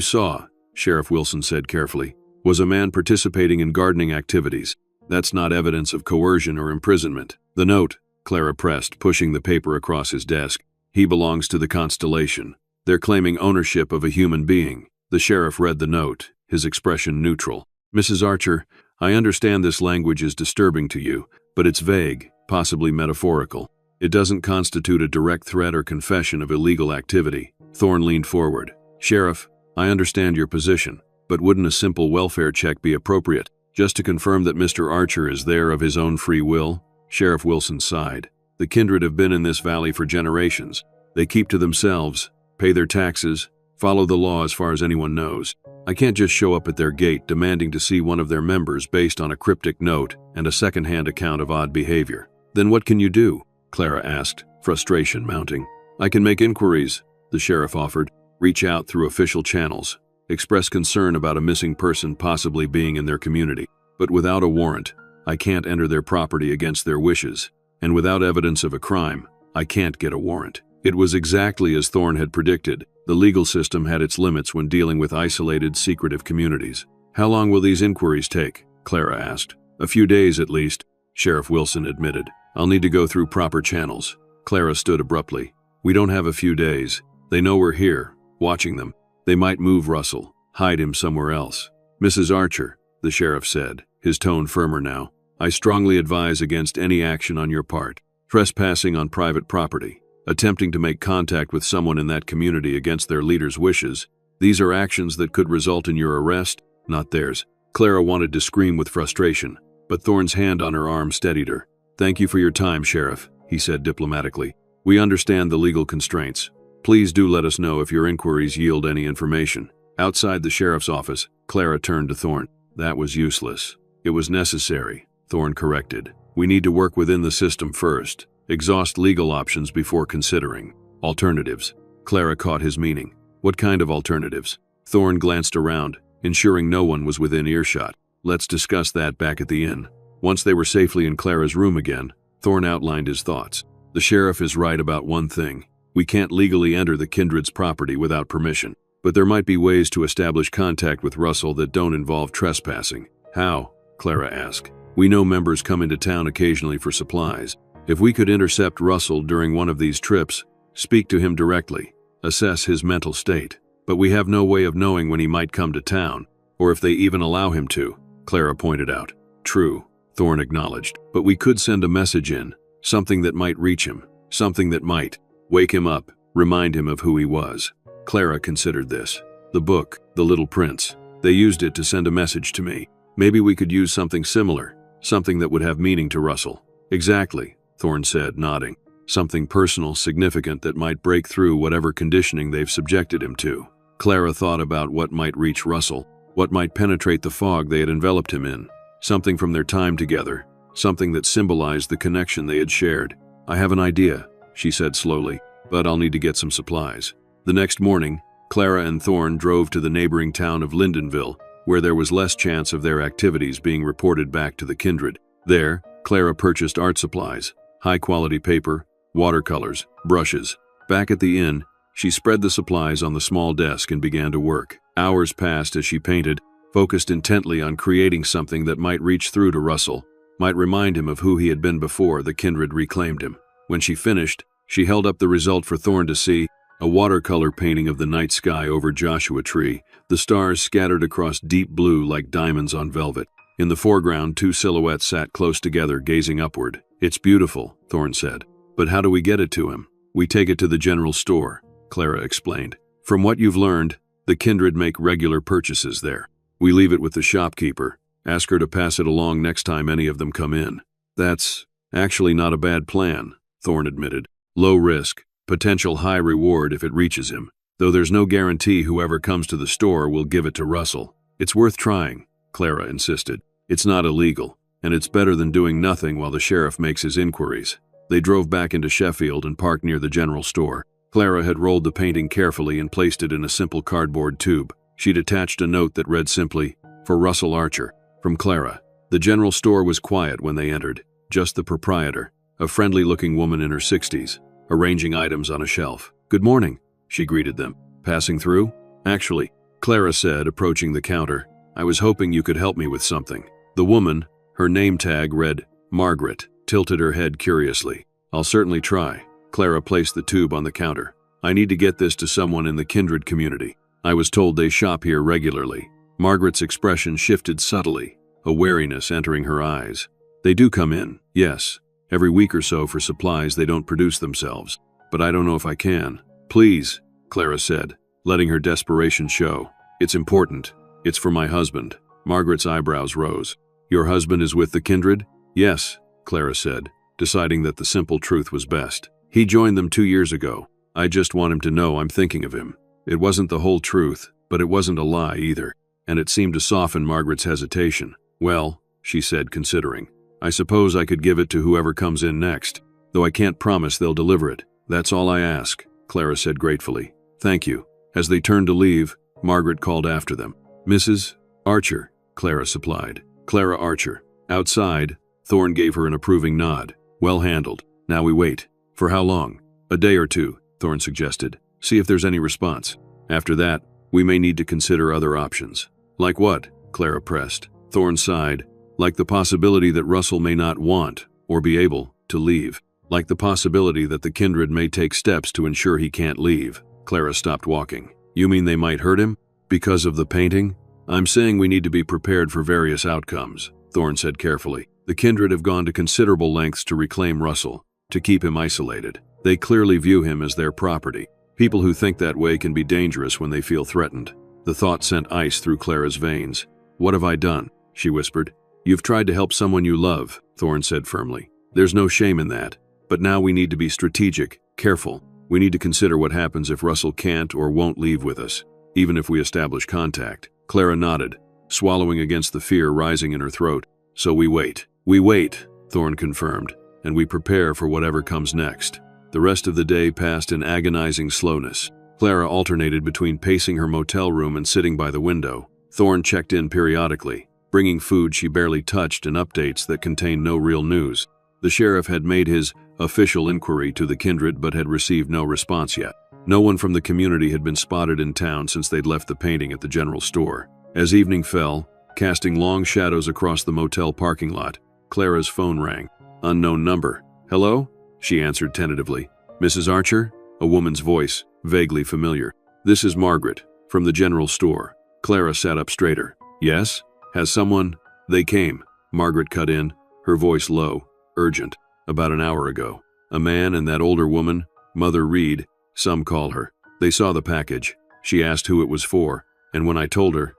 saw, Sheriff Wilson said carefully, was a man participating in gardening activities. That's not evidence of coercion or imprisonment. The note, Clara pressed, pushing the paper across his desk. He belongs to the Constellation. They're claiming ownership of a human being. The sheriff read the note, his expression neutral. Mrs. Archer, I understand this language is disturbing to you, but it's vague, possibly metaphorical. It doesn't constitute a direct threat or confession of illegal activity. Thorne leaned forward. Sheriff, I understand your position, but wouldn't a simple welfare check be appropriate, just to confirm that Mr. Archer is there of his own free will? Sheriff Wilson sighed. The kindred have been in this valley for generations. They keep to themselves, pay their taxes, follow the law as far as anyone knows. I can't just show up at their gate demanding to see one of their members based on a cryptic note and a second-hand account of odd behavior. Then what can you do? Clara asked, frustration mounting. I can make inquiries, the sheriff offered, reach out through official channels, express concern about a missing person possibly being in their community. But without a warrant, I can't enter their property against their wishes, and without evidence of a crime, I can't get a warrant. It was exactly as Thorne had predicted. The legal system had its limits when dealing with isolated, secretive communities. How long will these inquiries take? Clara asked. A few days at least, Sheriff Wilson admitted. I'll need to go through proper channels. Clara stood abruptly. We don't have a few days. They know we're here, watching them. They might move Russell, hide him somewhere else. Mrs. Archer, the sheriff said, his tone firmer now. I strongly advise against any action on your part. Trespassing on private property, attempting to make contact with someone in that community against their leader's wishes. These are actions that could result in your arrest, not theirs. Clara wanted to scream with frustration, but Thorne's hand on her arm steadied her. Thank you for your time, Sheriff, he said diplomatically. We understand the legal constraints. Please do let us know if your inquiries yield any information. Outside the sheriff's office, Clara turned to Thorne. That was useless. It was necessary, Thorne corrected. We need to work within the system first. Exhaust legal options before considering alternatives. Clara caught his meaning. What kind of alternatives? Thorne glanced around, ensuring no one was within earshot. Let's discuss that back at the inn. Once they were safely in Clara's room again, Thorne outlined his thoughts. The sheriff is right about one thing. We can't legally enter the kindred's property without permission, but there might be ways to establish contact with Russell that don't involve trespassing. How? Clara asked. We know members come into town occasionally for supplies. If we could intercept Russell during one of these trips, speak to him directly, assess his mental state. But we have no way of knowing when he might come to town, or if they even allow him to, Clara pointed out. True, Thorne acknowledged, but we could send a message in, something that might reach him, something that might wake him up, remind him of who he was. Clara considered this. The book, The Little Prince. They used it to send a message to me. Maybe we could use something similar, something that would have meaning to Russell. Exactly, Thorne said, nodding. something personal, significant that might break through whatever conditioning they've subjected him to. Clara thought about what might reach Russell, what might penetrate the fog they had enveloped him in. Something from their time together, something that symbolized the connection they had shared. "I have an idea," she said slowly, "but I'll need to get some supplies." The next morning, Clara and Thorne drove to the neighboring town of Lindenville, where there was less chance of their activities being reported back to the kindred. There, Clara purchased art supplies, high-quality paper, watercolors, brushes. Back at the inn, she spread the supplies on the small desk and began to work. Hours passed as she painted, focused intently on creating something that might reach through to Russell, might remind him of who he had been before the kindred reclaimed him. When she finished, she held up the result for Thorne to see, a watercolor painting of the night sky over Joshua Tree, the stars scattered across deep blue like diamonds on velvet. In the foreground, two silhouettes sat close together, gazing upward. "It's beautiful," Thorne said. "But how do we get it to him?" "We take it to the general store," Clara explained. "From what you've learned, the kindred make regular purchases there. We leave it with the shopkeeper. Ask her to pass it along next time any of them come in." "That's actually not a bad plan," Thorne admitted. "Low risk, potential high reward if it reaches him. Though there's no guarantee whoever comes to the store will give it to Russell. It's worth trying," Clara insisted. "It's not illegal, and it's better than doing nothing while the sheriff makes his inquiries." They drove back into Sheffield and parked near the general store. Clara had rolled the painting carefully and placed it in a simple cardboard tube. She'd attached a note that read simply, "For Russell Archer, from Clara." The general store was quiet when they entered, just the proprietor, a friendly-looking woman in her 60s, arranging items on a shelf. "Good morning," she greeted them. "Passing through?" "Actually," Clara said, approaching the counter, "I was hoping you could help me with something." The woman, her name tag read Margaret, tilted her head curiously. "I'll certainly try." Clara placed the tube on the counter. "I need to get this to someone in the kindred community. I was told they shop here regularly." Margaret's expression shifted subtly, a wariness entering her eyes. "They do come in, yes, every week or so for supplies they don't produce themselves. But I don't know if I can." "Please," Clara said, letting her desperation show. "It's important. It's for my husband." Margaret's eyebrows rose. "Your husband is with the kindred?" "Yes," Clara said, deciding that the simple truth was best. "He joined them 2 years ago. I just want him to know I'm thinking of him." It wasn't the whole truth, but it wasn't a lie either, and it seemed to soften Margaret's hesitation. "Well," she said, considering, "I suppose I could give it to whoever comes in next, though I can't promise they'll deliver it. That's all I ask," Clara said gratefully. "Thank you." As they turned to leave, Margaret called after them. "Mrs. Archer," Clara supplied. "Clara Archer." Outside, Thorne gave her an approving nod. "Well handled. Now we wait." "For how long?" "A day or two," Thorne suggested. "See if there's any response. After that, we may need to consider other options." "Like what?" Clara pressed. Thorne sighed. "Like the possibility that Russell may not want, or be able, to leave. Like the possibility that the kindred may take steps to ensure he can't leave." Clara stopped walking. "You mean they might hurt him? Because of the painting?" "I'm saying we need to be prepared for various outcomes," Thorne said carefully. "The kindred have gone to considerable lengths to reclaim Russell, to keep him isolated. They clearly view him as their property. People who think that way can be dangerous when they feel threatened." The thought sent ice through Clara's veins. "What have I done?" she whispered. "You've tried to help someone you love," Thorne said firmly. "There's no shame in that. But now we need to be strategic, careful. We need to consider what happens if Russell can't or won't leave with us, even if we establish contact." Clara nodded, swallowing against the fear rising in her throat. "So we wait." "We wait," Thorne confirmed, "and we prepare for whatever comes next." The rest of the day passed in agonizing slowness. Clara alternated between pacing her motel room and sitting by the window. Thorne checked in periodically, bringing food she barely touched and updates that contained no real news. The sheriff had made his official inquiry to the kindred but had received no response yet. No one from the community had been spotted in town since they'd left the painting at the general store. As evening fell, casting long shadows across the motel parking lot, Clara's phone rang. Unknown number. "Hello?" she answered tentatively. "Mrs. Archer?" A woman's voice, vaguely familiar. "This is Margaret, from the general store." Clara sat up straighter. "Yes? Has someone—" "They came," Margaret cut in, her voice low, urgent. "About an hour ago. A man and that older woman, Mother Reed, some call her. They saw the package. She asked who it was for, and when I told her,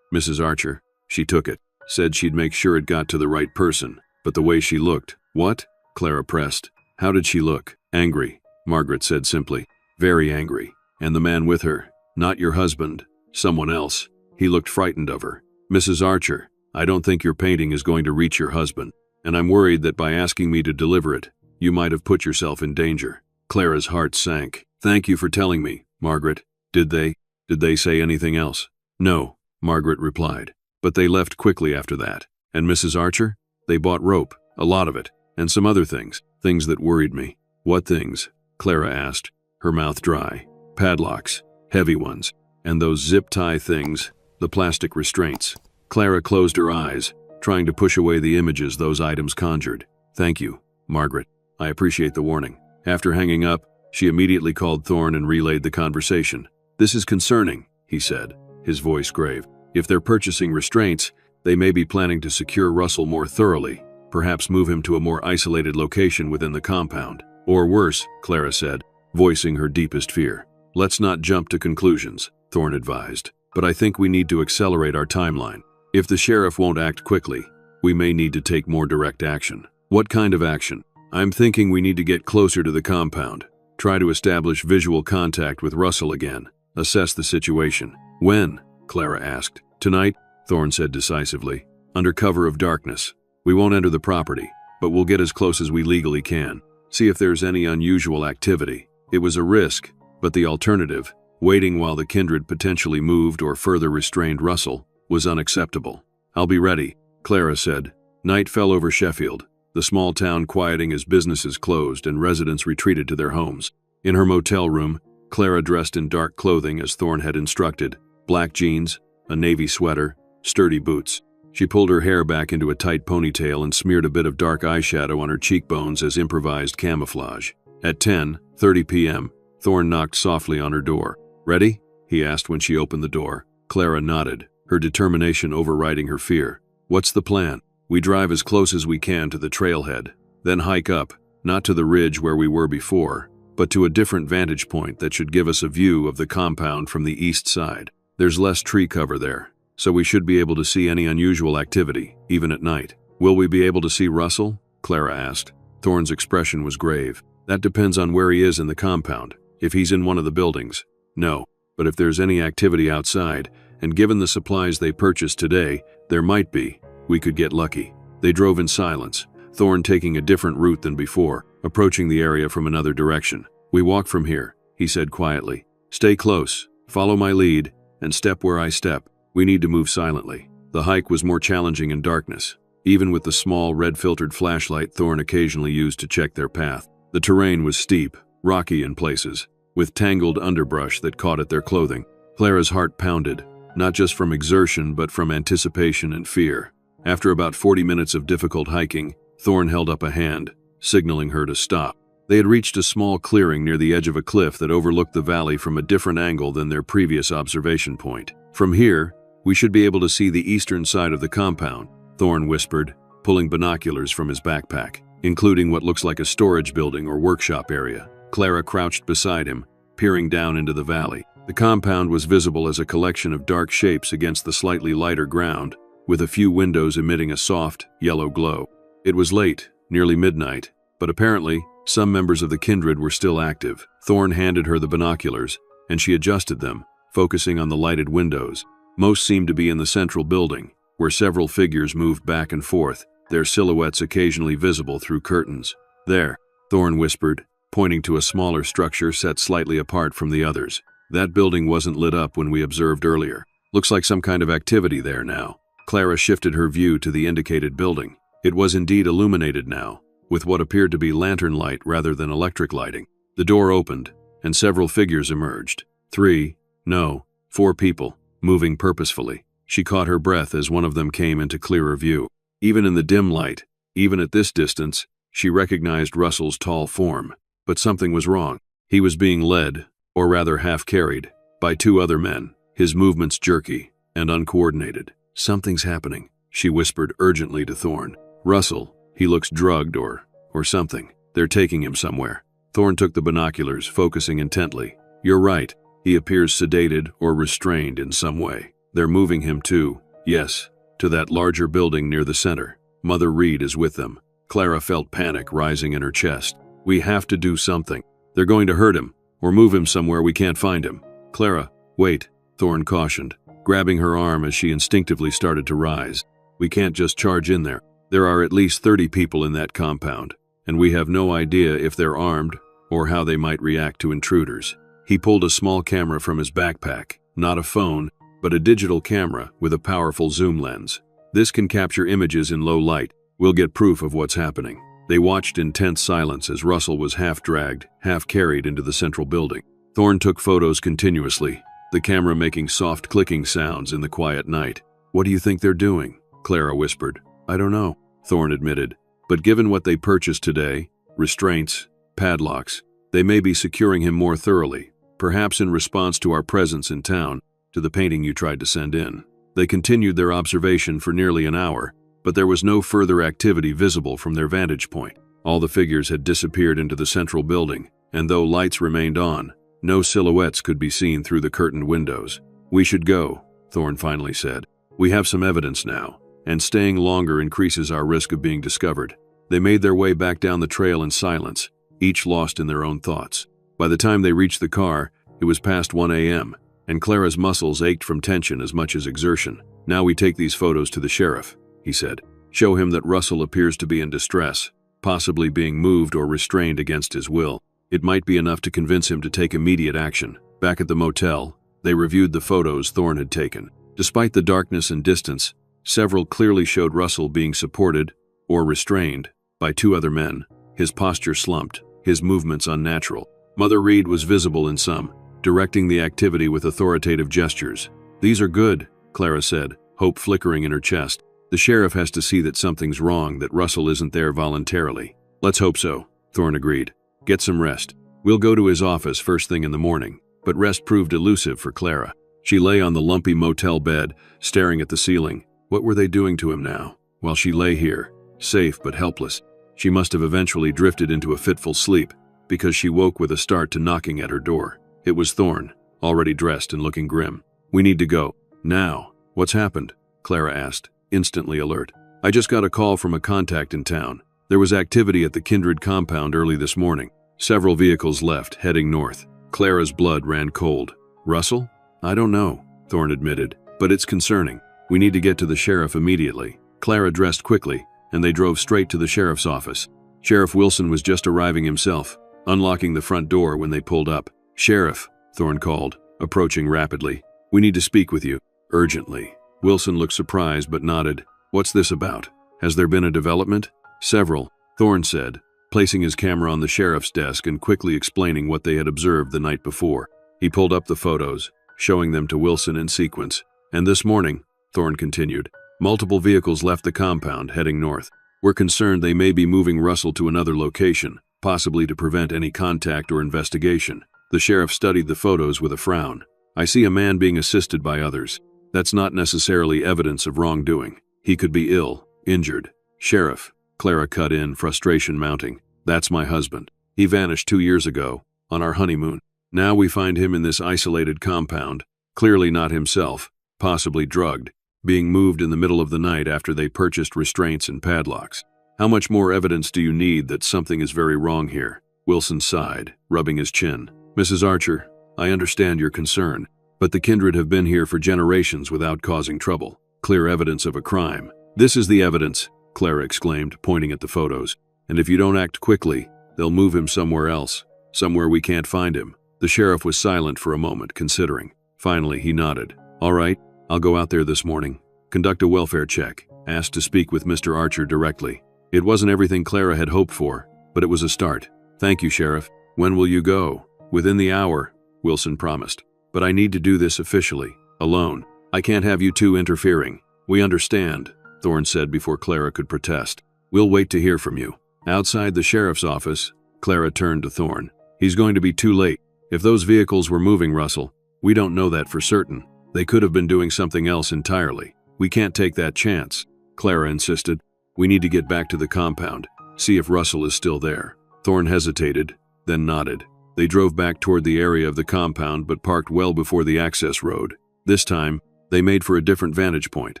Mrs. Archer, she took it. Said she'd make sure it got to the right person, but the way she looked—" "What?" Clara pressed. How did she look? Angry, Margaret said simply. Very angry. And the man with her? Not your husband. Someone else. He looked frightened of her. Mrs. Archer, I don't think your painting is going to reach your husband, and I'm worried that by asking me to deliver it, you might have put yourself in danger. Clara's heart sank. Thank you for telling me, Margaret. Did they say anything else? No, Margaret replied. But they left quickly after that. And Mrs. Archer? They bought rope, a lot of it, and some other things that worried me. What things? Clara asked, her mouth dry. Padlocks, heavy ones, and those zip tie things, the plastic restraints. Clara closed her eyes, trying to push away the images those items conjured. Thank you, Margaret. I appreciate the warning. After hanging up, she immediately called Thorne and relayed the conversation. This is concerning, he said, his voice grave. If they're purchasing restraints, they may be planning to secure Russell more thoroughly, perhaps move him to a more isolated location within the compound. Or worse, Clara said, voicing her deepest fear. Let's not jump to conclusions, Thorne advised, but I think we need to accelerate our timeline. If the sheriff won't act quickly, we may need to take more direct action. What kind of action? I'm thinking we need to get closer to the compound, try to establish visual contact with Russell again, assess the situation. When? Clara asked. Tonight, Thorne said decisively, under cover of darkness. We won't enter the property, but we'll get as close as we legally can. See if there's any unusual activity. It was a risk, but the alternative, waiting while the kindred potentially moved or further restrained Russell, was unacceptable. I'll be ready, Clara said. Night fell over Sheffield, the small town quieting as businesses closed and residents retreated to their homes. In her motel room, Clara dressed in dark clothing as Thorne had instructed, black jeans, a navy sweater, sturdy boots. She pulled her hair back into a tight ponytail and smeared a bit of dark eyeshadow on her cheekbones as improvised camouflage. At 10:30 p.m., Thorne knocked softly on her door. Ready? He asked when she opened the door. Clara nodded, her determination overriding her fear. What's the plan? We drive as close as we can to the trailhead, then hike up, not to the ridge where we were before, but to a different vantage point that should give us a view of the compound from the east side. There's less tree cover there, so we should be able to see any unusual activity, even at night. Will we be able to see Russell? Clara asked. Thorne's expression was grave. That depends on where he is in the compound. If he's in one of the buildings, no. But if there's any activity outside, and given the supplies they purchased today, there might be. We could get lucky. They drove in silence, Thorne taking a different route than before, approaching the area from another direction. We walk from here, he said quietly. Stay close, follow my lead, and step where I step. We need to move silently. The hike was more challenging in darkness, even with the small red-filtered flashlight Thorne occasionally used to check their path. The terrain was steep, rocky in places, with tangled underbrush that caught at their clothing. Clara's heart pounded, not just from exertion but from anticipation and fear. After about 40 minutes of difficult hiking, Thorne held up a hand, signaling her to stop. They had reached a small clearing near the edge of a cliff that overlooked the valley from a different angle than their previous observation point. From here, we should be able to see the eastern side of the compound, Thorne whispered, pulling binoculars from his backpack, including what looks like a storage building or workshop area. Clara crouched beside him, peering down into the valley. The compound was visible as a collection of dark shapes against the slightly lighter ground, with a few windows emitting a soft, yellow glow. It was late, nearly midnight, but apparently, some members of the kindred were still active. Thorne handed her the binoculars, and she adjusted them, focusing on the lighted windows. Most seemed to be in the central building, where several figures moved back and forth, their silhouettes occasionally visible through curtains. There, Thorne whispered, pointing to a smaller structure set slightly apart from the others. That building wasn't lit up when we observed earlier. Looks like some kind of activity there now. Clara shifted her view to the indicated building. It was indeed illuminated now, with what appeared to be lantern light rather than electric lighting. The door opened, and several figures emerged. 4 people, moving purposefully. She caught her breath as one of them came into clearer view. Even in the dim light, even at this distance, she recognized Russell's tall form. But something was wrong. He was being led, or rather half-carried, by 2 other men, his movements jerky and uncoordinated. Something's happening, she whispered urgently to Thorne. Russell, he looks drugged or something. They're taking him somewhere. Thorne took the binoculars, focusing intently. You're right. He appears sedated or restrained in some way. They're moving him to that larger building near the center. Mother Reed is with them. Clara felt panic rising in her chest. We have to do something. They're going to hurt him, or move him somewhere we can't find him. Clara, wait, Thorne cautioned, grabbing her arm as she instinctively started to rise. We can't just charge in there. There are at least 30 people in that compound, and we have no idea if they're armed or how they might react to intruders. He pulled a small camera from his backpack, not a phone, but a digital camera with a powerful zoom lens. This can capture images in low light. We'll get proof of what's happening. They watched in tense silence as Russell was half dragged, half carried into the central building. Thorne took photos continuously, the camera making soft clicking sounds in the quiet night. What do you think they're doing? Clara whispered. I don't know, Thorne admitted. But given what they purchased today, restraints, padlocks, they may be securing him more thoroughly, perhaps in response to our presence in town, to the painting you tried to send in. They continued their observation for nearly an hour, but there was no further activity visible from their vantage point. All the figures had disappeared into the central building, and though lights remained on, no silhouettes could be seen through the curtained windows. We should go, Thorne finally said. We have some evidence now, and staying longer increases our risk of being discovered. They made their way back down the trail in silence, each lost in their own thoughts. By the time they reached the car, it was past 1 a.m., and Clara's muscles ached from tension as much as exertion. Now we take these photos to the sheriff, he said. Show him that Russell appears to be in distress, possibly being moved or restrained against his will. It might be enough to convince him to take immediate action. Back at the motel, they reviewed the photos Thorne had taken. Despite the darkness and distance, several clearly showed Russell being supported, or restrained, by two other men. His posture slumped, his movements unnatural. Mother Reed was visible in some, directing the activity with authoritative gestures. These are good, Clara said, hope flickering in her chest. The sheriff has to see that something's wrong, that Russell isn't there voluntarily. Let's hope so, Thorne agreed. Get some rest. We'll go to his office first thing in the morning. But rest proved elusive for Clara. She lay on the lumpy motel bed, staring at the ceiling. What were they doing to him now? While she lay here, safe but helpless, she must have eventually drifted into a fitful sleep, because she woke with a start to knocking at her door. It was Thorne, already dressed and looking grim. We need to go. Now. What's happened? Clara asked, instantly alert. I just got a call from a contact in town. There was activity at the Kindred compound early this morning. Several vehicles left, heading north. Clara's blood ran cold. Russell? I don't know, Thorne admitted, but it's concerning. We need to get to the sheriff immediately. Clara dressed quickly, and they drove straight to the sheriff's office. Sheriff Wilson was just arriving himself, unlocking the front door when they pulled up. Sheriff, Thorne called, approaching rapidly. We need to speak with you, urgently. Wilson looked surprised but nodded. What's this about? Has there been a development? Several, Thorne said, placing his camera on the sheriff's desk and quickly explaining what they had observed the night before. He pulled up the photos, showing them to Wilson in sequence. And this morning, Thorne continued, multiple vehicles left the compound, heading north. We're concerned they may be moving Russell to another location, possibly to prevent any contact or investigation. The sheriff studied the photos with a frown. I see a man being assisted by others. That's not necessarily evidence of wrongdoing. He could be ill, injured. Sheriff, Clara cut in, frustration mounting. That's my husband. He vanished 2 years ago, on our honeymoon. Now we find him in this isolated compound, clearly not himself, possibly drugged, being moved in the middle of the night after they purchased restraints and padlocks. How much more evidence do you need that something is very wrong here? Wilson sighed, rubbing his chin. Mrs. Archer, I understand your concern, but the Kindred have been here for generations without causing trouble. Clear evidence of a crime. This is the evidence, Clara exclaimed, pointing at the photos. And if you don't act quickly, they'll move him somewhere else, somewhere we can't find him. The sheriff was silent for a moment, considering. Finally, he nodded. All right, I'll go out there this morning. Conduct a welfare check. Asked to speak with Mr. Archer directly. It wasn't everything Clara had hoped for, but it was a start. Thank you, Sheriff. When will you go? Within the hour, Wilson promised. But I need to do this officially, alone. I can't have you two interfering. We understand, Thorne said before Clara could protest. We'll wait to hear from you. Outside the sheriff's office, Clara turned to Thorne. He's going to be too late. If those vehicles were moving Russell, we don't know that for certain. They could have been doing something else entirely. We can't take that chance, Clara insisted. We need to get back to the compound, see if Russell is still there. Thorne hesitated, then nodded. They drove back toward the area of the compound but parked well before the access road. This time, they made for a different vantage point,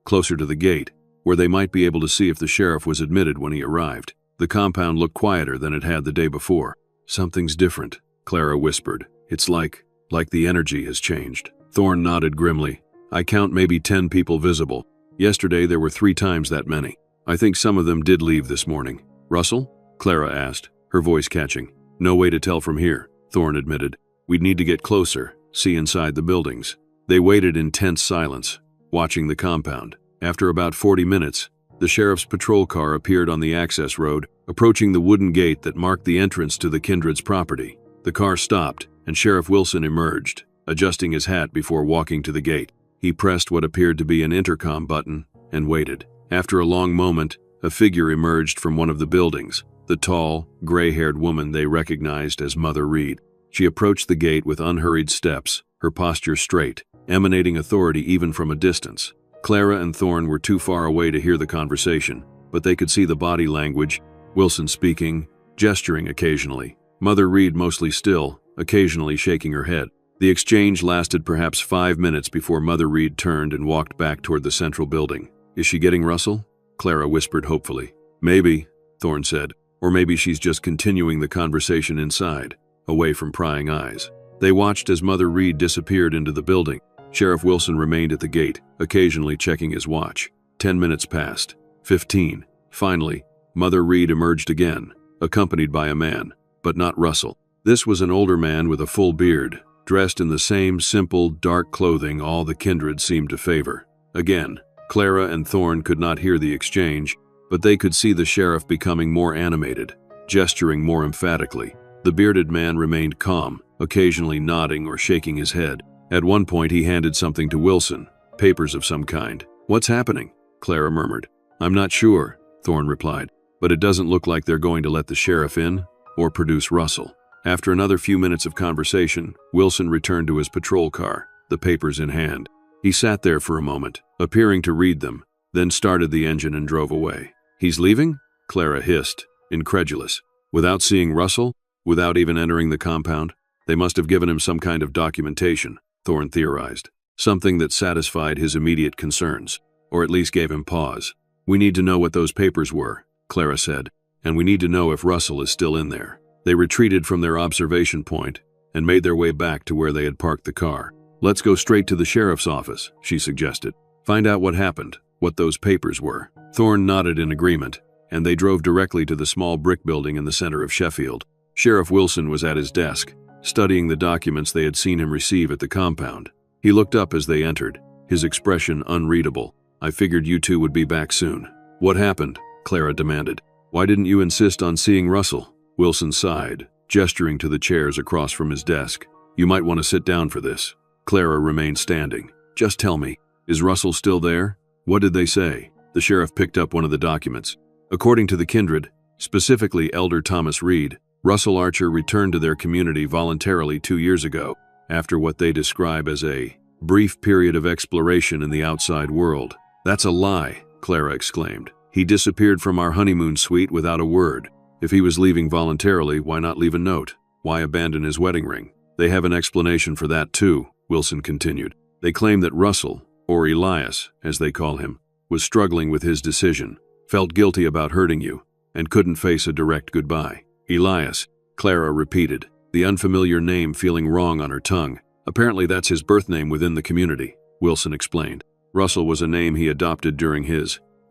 closer to the gate, where they might be able to see if the sheriff was admitted when he arrived. The compound looked quieter than it had the day before. "Something's different," Clara whispered. "It's like the energy has changed." Thorne nodded grimly. "I count maybe 10 people visible. Yesterday there were 3 times that many. I think some of them did leave this morning." "Russell?" Clara asked, her voice catching. "No way to tell from here," Thorne admitted. "We'd need to get closer, see inside the buildings." They waited in tense silence, watching the compound. After about 40 minutes, the sheriff's patrol car appeared on the access road, approaching the wooden gate that marked the entrance to the Kindred's property. The car stopped, and Sheriff Wilson emerged, adjusting his hat before walking to the gate. He pressed what appeared to be an intercom button and waited. After a long moment, a figure emerged from one of the buildings, the tall, gray-haired woman they recognized as Mother Reed. She approached the gate with unhurried steps, her posture straight, emanating authority even from a distance. Clara and Thorne were too far away to hear the conversation, but they could see the body language, Wilson speaking, gesturing occasionally. Mother Reed mostly still, occasionally shaking her head. The exchange lasted perhaps 5 minutes before Mother Reed turned and walked back toward the central building. "Is she getting Russell?" Clara whispered hopefully. "Maybe," Thorne said. "Or maybe she's just continuing the conversation inside, away from prying eyes." They watched as Mother Reed disappeared into the building. Sheriff Wilson remained at the gate, occasionally checking his watch. 10 minutes passed. 15. Finally, Mother Reed emerged again, accompanied by a man, but not Russell. This was an older man with a full beard, dressed in the same simple, dark clothing all the Kindred seemed to favor. Again, Clara and Thorne could not hear the exchange, but they could see the sheriff becoming more animated, gesturing more emphatically. The bearded man remained calm, occasionally nodding or shaking his head. At one point he handed something to Wilson, papers of some kind. "What's happening?" Clara murmured. "I'm not sure," Thorne replied, "but it doesn't look like they're going to let the sheriff in or produce Russell." After another few minutes of conversation, Wilson returned to his patrol car, the papers in hand. He sat there for a moment, appearing to read them, then started the engine and drove away. "He's leaving?" Clara hissed, incredulous. "Without seeing Russell? Without even entering the compound? They must have given him some kind of documentation," Thorne theorized. "Something that satisfied his immediate concerns, or at least gave him pause. We need to know what those papers were," Clara said, "and we need to know if Russell is still in there." They retreated from their observation point and made their way back to where they had parked the car. "Let's go straight to the sheriff's office," she suggested. "Find out what happened, what those papers were." Thorne nodded in agreement, and they drove directly to the small brick building in the center of Sheffield. Sheriff Wilson was at his desk, studying the documents they had seen him receive at the compound. He looked up as they entered, his expression unreadable. "I figured you two would be back soon." "What happened?" Clara demanded. "Why didn't you insist on seeing Russell?" Wilson sighed, gesturing to the chairs across from his desk. "You might want to sit down for this." Clara remained standing. "Just tell me, is Russell still there?" "What did they say?" The sheriff picked up one of the documents. "According to the Kindred, specifically Elder Thomas Reed, Russell Archer returned to their community voluntarily 2 years ago, after what they describe as a brief period of exploration in the outside world." "That's a lie," Clara exclaimed. "He disappeared from our honeymoon suite without a word. If he was leaving voluntarily, why not leave a note? Why abandon his wedding ring?" "They have an explanation for that too," Wilson continued. "They claim that Russell, or Elias, as they call him, was struggling with his decision, felt guilty about hurting you, and couldn't face a direct goodbye." "Elias," Clara repeated, the unfamiliar name feeling wrong on her tongue. "Apparently that's his birth name within the community," Wilson explained. "Russell was a name he adopted during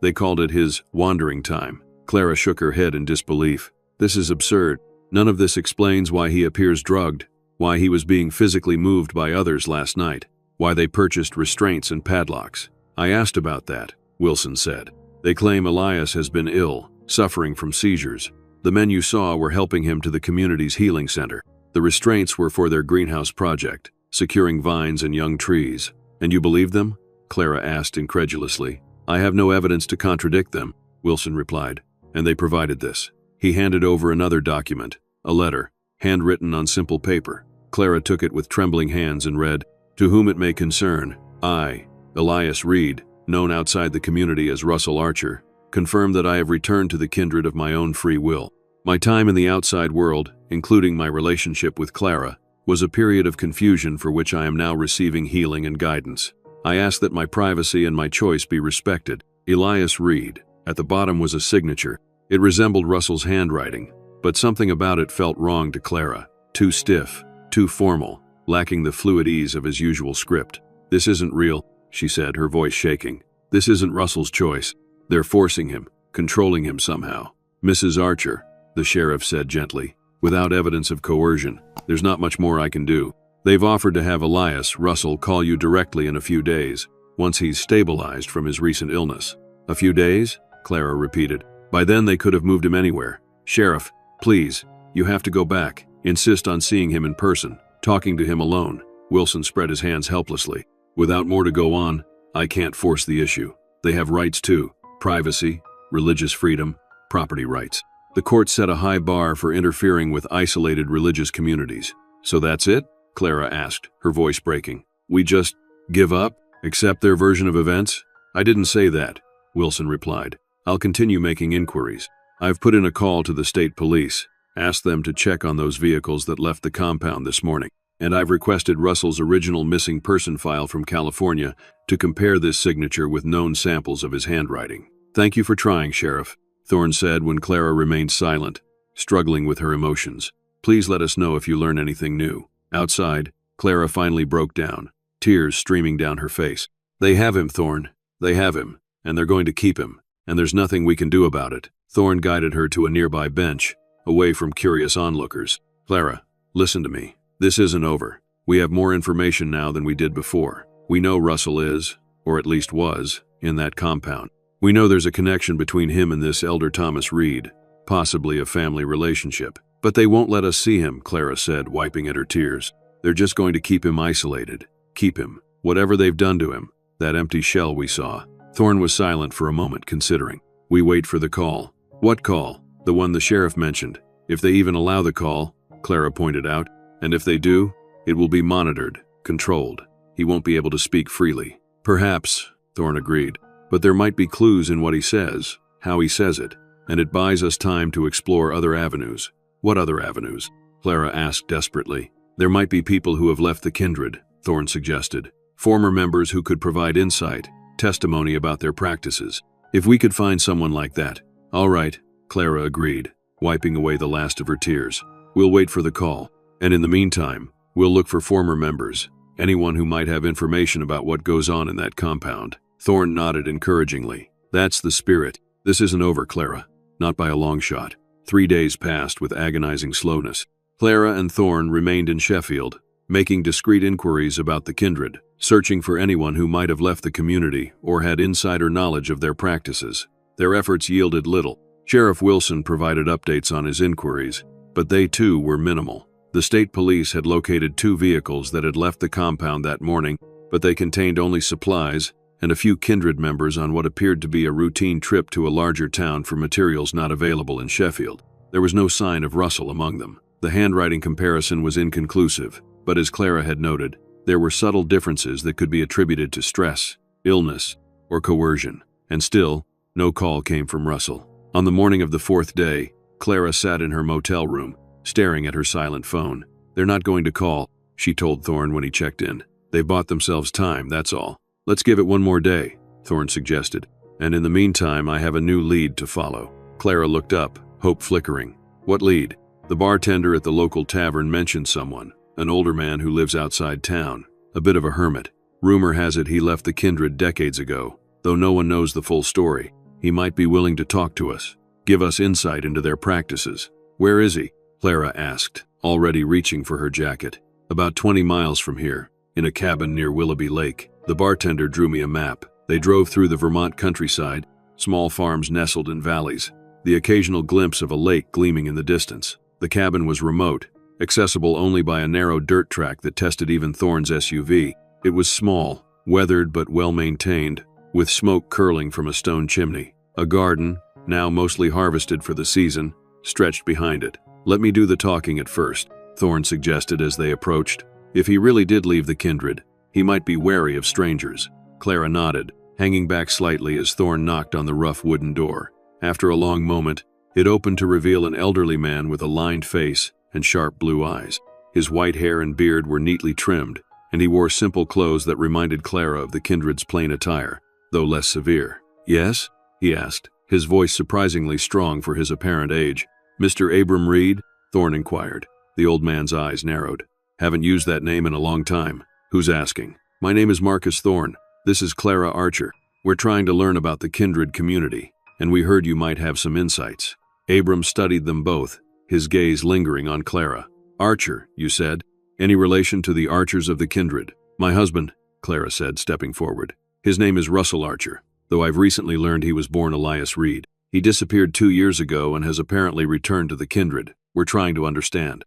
they called it his wandering time." Clara shook her head in disbelief. "This is absurd. None of this explains why he appears drugged, why he was being physically moved by others last night, why they purchased restraints and padlocks." "I asked about that," Wilson said. "They claim Elias has been ill, suffering from seizures. The men you saw were helping him to the community's healing center. The restraints were for their greenhouse project, securing vines and young trees." "And you believe them?" Clara asked incredulously. "I have no evidence to contradict them," Wilson replied. "And they provided this." He handed over another document, a letter, handwritten on simple paper. Clara took it with trembling hands and read, "To whom it may concern, I, Elias Reed, known outside the community as Russell Archer, confirm that I have returned to the Kindred of my own free will. My time in the outside world, including my relationship with Clara, was a period of confusion for which I am now receiving healing and guidance. I ask that my privacy and my choice be respected. Elias Reed." At the bottom was a signature. It resembled Russell's handwriting, but something about it felt wrong to Clara. Too stiff, too formal, lacking the fluid ease of his usual script. "This isn't real," she said, her voice shaking. "This isn't Russell's choice. They're forcing him, controlling him somehow." "Mrs. Archer," the sheriff said gently, "without evidence of coercion, there's not much more I can do. They've offered to have Elias Russell call you directly in a few days, once he's stabilized from his recent illness." "A few days?" Clara repeated. "By then they could have moved him anywhere. Sheriff, please, you have to go back. Insist on seeing him in person, talking to him alone." Wilson spread his hands helplessly. "Without more to go on, I can't force the issue. They have rights too. Privacy, religious freedom, property rights. The court set a high bar for interfering with isolated religious communities." "So that's it?" Clara asked, her voice breaking. "We just give up? Accept their version of events?" "I didn't say that," Wilson replied. "I'll continue making inquiries. I've put in a call to the state police, asked them to check on those vehicles that left the compound this morning, and I've requested Russell's original missing person file from California to compare this signature with known samples of his handwriting." "Thank you for trying, Sheriff," Thorne said when Clara remained silent, struggling with her emotions. "Please let us know if you learn anything new." Outside, Clara finally broke down, tears streaming down her face. "They have him, Thorne. They have him, and they're going to keep him, and there's nothing we can do about it." Thorne guided her to a nearby bench, away from curious onlookers. "Clara, listen to me. This isn't over. We have more information now than we did before. We know Russell is, or at least was, in that compound. We know there's a connection between him and this elder Thomas Reed, possibly a family relationship. But they won't let us see him," Clara said, wiping at her tears. "They're just going to keep him isolated. Keep him. Whatever they've done to him. That empty shell we saw." Thorne was silent for a moment, considering. "We wait for the call." "What call?" "The one the sheriff mentioned. If they even allow the call," Clara pointed out, "and if they do, it will be monitored, controlled. He won't be able to speak freely." "Perhaps," Thorne agreed, "but there might be clues in what he says, how he says it, and it buys us time to explore other avenues." "What other avenues?" Clara asked desperately. "There might be people who have left the Kindred," Thorne suggested. "Former members who could provide insight, testimony about their practices. If we could find someone like that." "All right," Clara agreed, wiping away the last of her tears. "We'll wait for the call. And in the meantime, we'll look for former members, anyone who might have information about what goes on in that compound." Thorne nodded encouragingly. "That's the spirit. This isn't over, Clara. Not by a long shot." 3 days passed with agonizing slowness. Clara and Thorne remained in Sheffield, making discreet inquiries about the Kindred, searching for anyone who might have left the community or had insider knowledge of their practices. Their efforts yielded little. Sheriff Wilson provided updates on his inquiries, but they too were minimal. The state police had located 2 vehicles that had left the compound that morning, but they contained only supplies and a few Kindred members on what appeared to be a routine trip to a larger town for materials not available in Sheffield. There was no sign of Russell among them. The handwriting comparison was inconclusive, but as Clara had noted, there were subtle differences that could be attributed to stress, illness, or coercion. And still, no call came from Russell. On the morning of the 4th day, Clara sat in her motel room, staring at her silent phone. "They're not going to call," she told Thorne when he checked in. "They've bought themselves time, that's all." "Let's give it one more day," Thorne suggested. "And in the meantime, I have a new lead to follow." Clara looked up, hope flickering. "What lead?" "The bartender at the local tavern mentioned someone, an older man who lives outside town, a bit of a hermit. Rumor has it he left the Kindred decades ago. Though no one knows the full story, he might be willing to talk to us, give us insight into their practices." "Where is he?" Clara asked, already reaching for her jacket. "About 20 miles from here, in a cabin near Willoughby Lake." The bartender drew me a map. They drove through the Vermont countryside, small farms nestled in valleys, the occasional glimpse of a lake gleaming in the distance. The cabin was remote, accessible only by a narrow dirt track that tested even Thorne's SUV. It was small, weathered but well-maintained, with smoke curling from a stone chimney. A garden, now mostly harvested for the season, stretched behind it. "Let me do the talking at first," Thorne suggested as they approached. "If he really did leave the Kindred, he might be wary of strangers." Clara nodded, hanging back slightly as Thorne knocked on the rough wooden door. After a long moment, it opened to reveal an elderly man with a lined face and sharp blue eyes. His white hair and beard were neatly trimmed, and he wore simple clothes that reminded Clara of the Kindred's plain attire, though less severe. "Yes?" he asked, his voice surprisingly strong for his apparent age. "Mr. Abram Reed?" Thorne inquired. The old man's eyes narrowed. "Haven't used that name in a long time. Who's asking?" "My name is Marcus Thorne. This is Clara Archer. We're trying to learn about the Kindred community, and we heard you might have some insights." Abram studied them both, his gaze lingering on Clara. "Archer, you said? Any relation to the Archers of the Kindred?" "My husband," Clara said, stepping forward. "His name is Russell Archer, though I've recently learned he was born Elias Reed. He disappeared 2 years ago and has apparently returned to the Kindred. We're trying to understand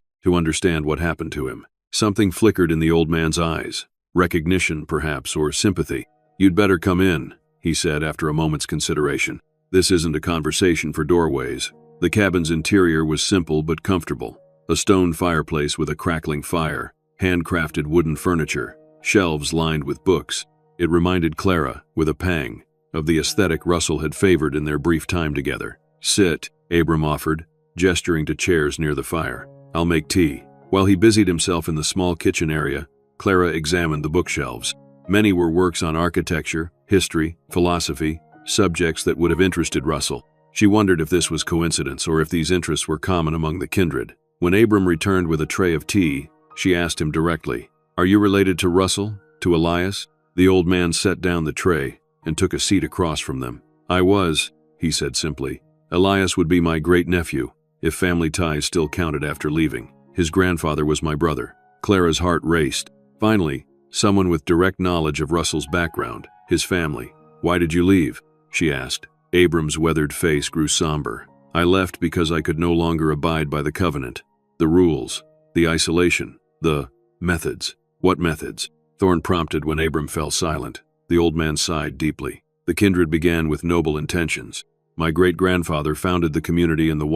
what happened to him." Something flickered in the old man's eyes. Recognition, perhaps, or sympathy. "You'd better come in," he said after a moment's consideration. "This isn't a conversation for doorways." The cabin's interior was simple but comfortable. A stone fireplace with a crackling fire, handcrafted wooden furniture, shelves lined with books. It reminded Clara, with a pang, of the aesthetic Russell had favored in their brief time together. "Sit," Abram offered, gesturing to chairs near the fire. "I'll make tea." While he busied himself in the small kitchen area, Clara examined the bookshelves. Many were works on architecture, history, philosophy, subjects that would have interested Russell. She wondered if this was coincidence or if these interests were common among the kindred. When Abram returned with a tray of tea, she asked him directly, "Are you related to Russell, to Elias?" The old man set down the tray and took a seat across from them. "I was," he said simply. "Elias would be my great-nephew, if family ties still counted after leaving. His grandfather was my brother." Clara's heart raced. Finally, someone with direct knowledge of Russell's background, his family. "Why did you leave?" she asked. Abram's weathered face grew somber. "I left because I could no longer abide by the covenant. The rules, the isolation, the methods." "What methods?" Thorne prompted when Abram fell silent. The old man sighed deeply. "The kindred began with noble intentions. My great-grandfather founded the community in the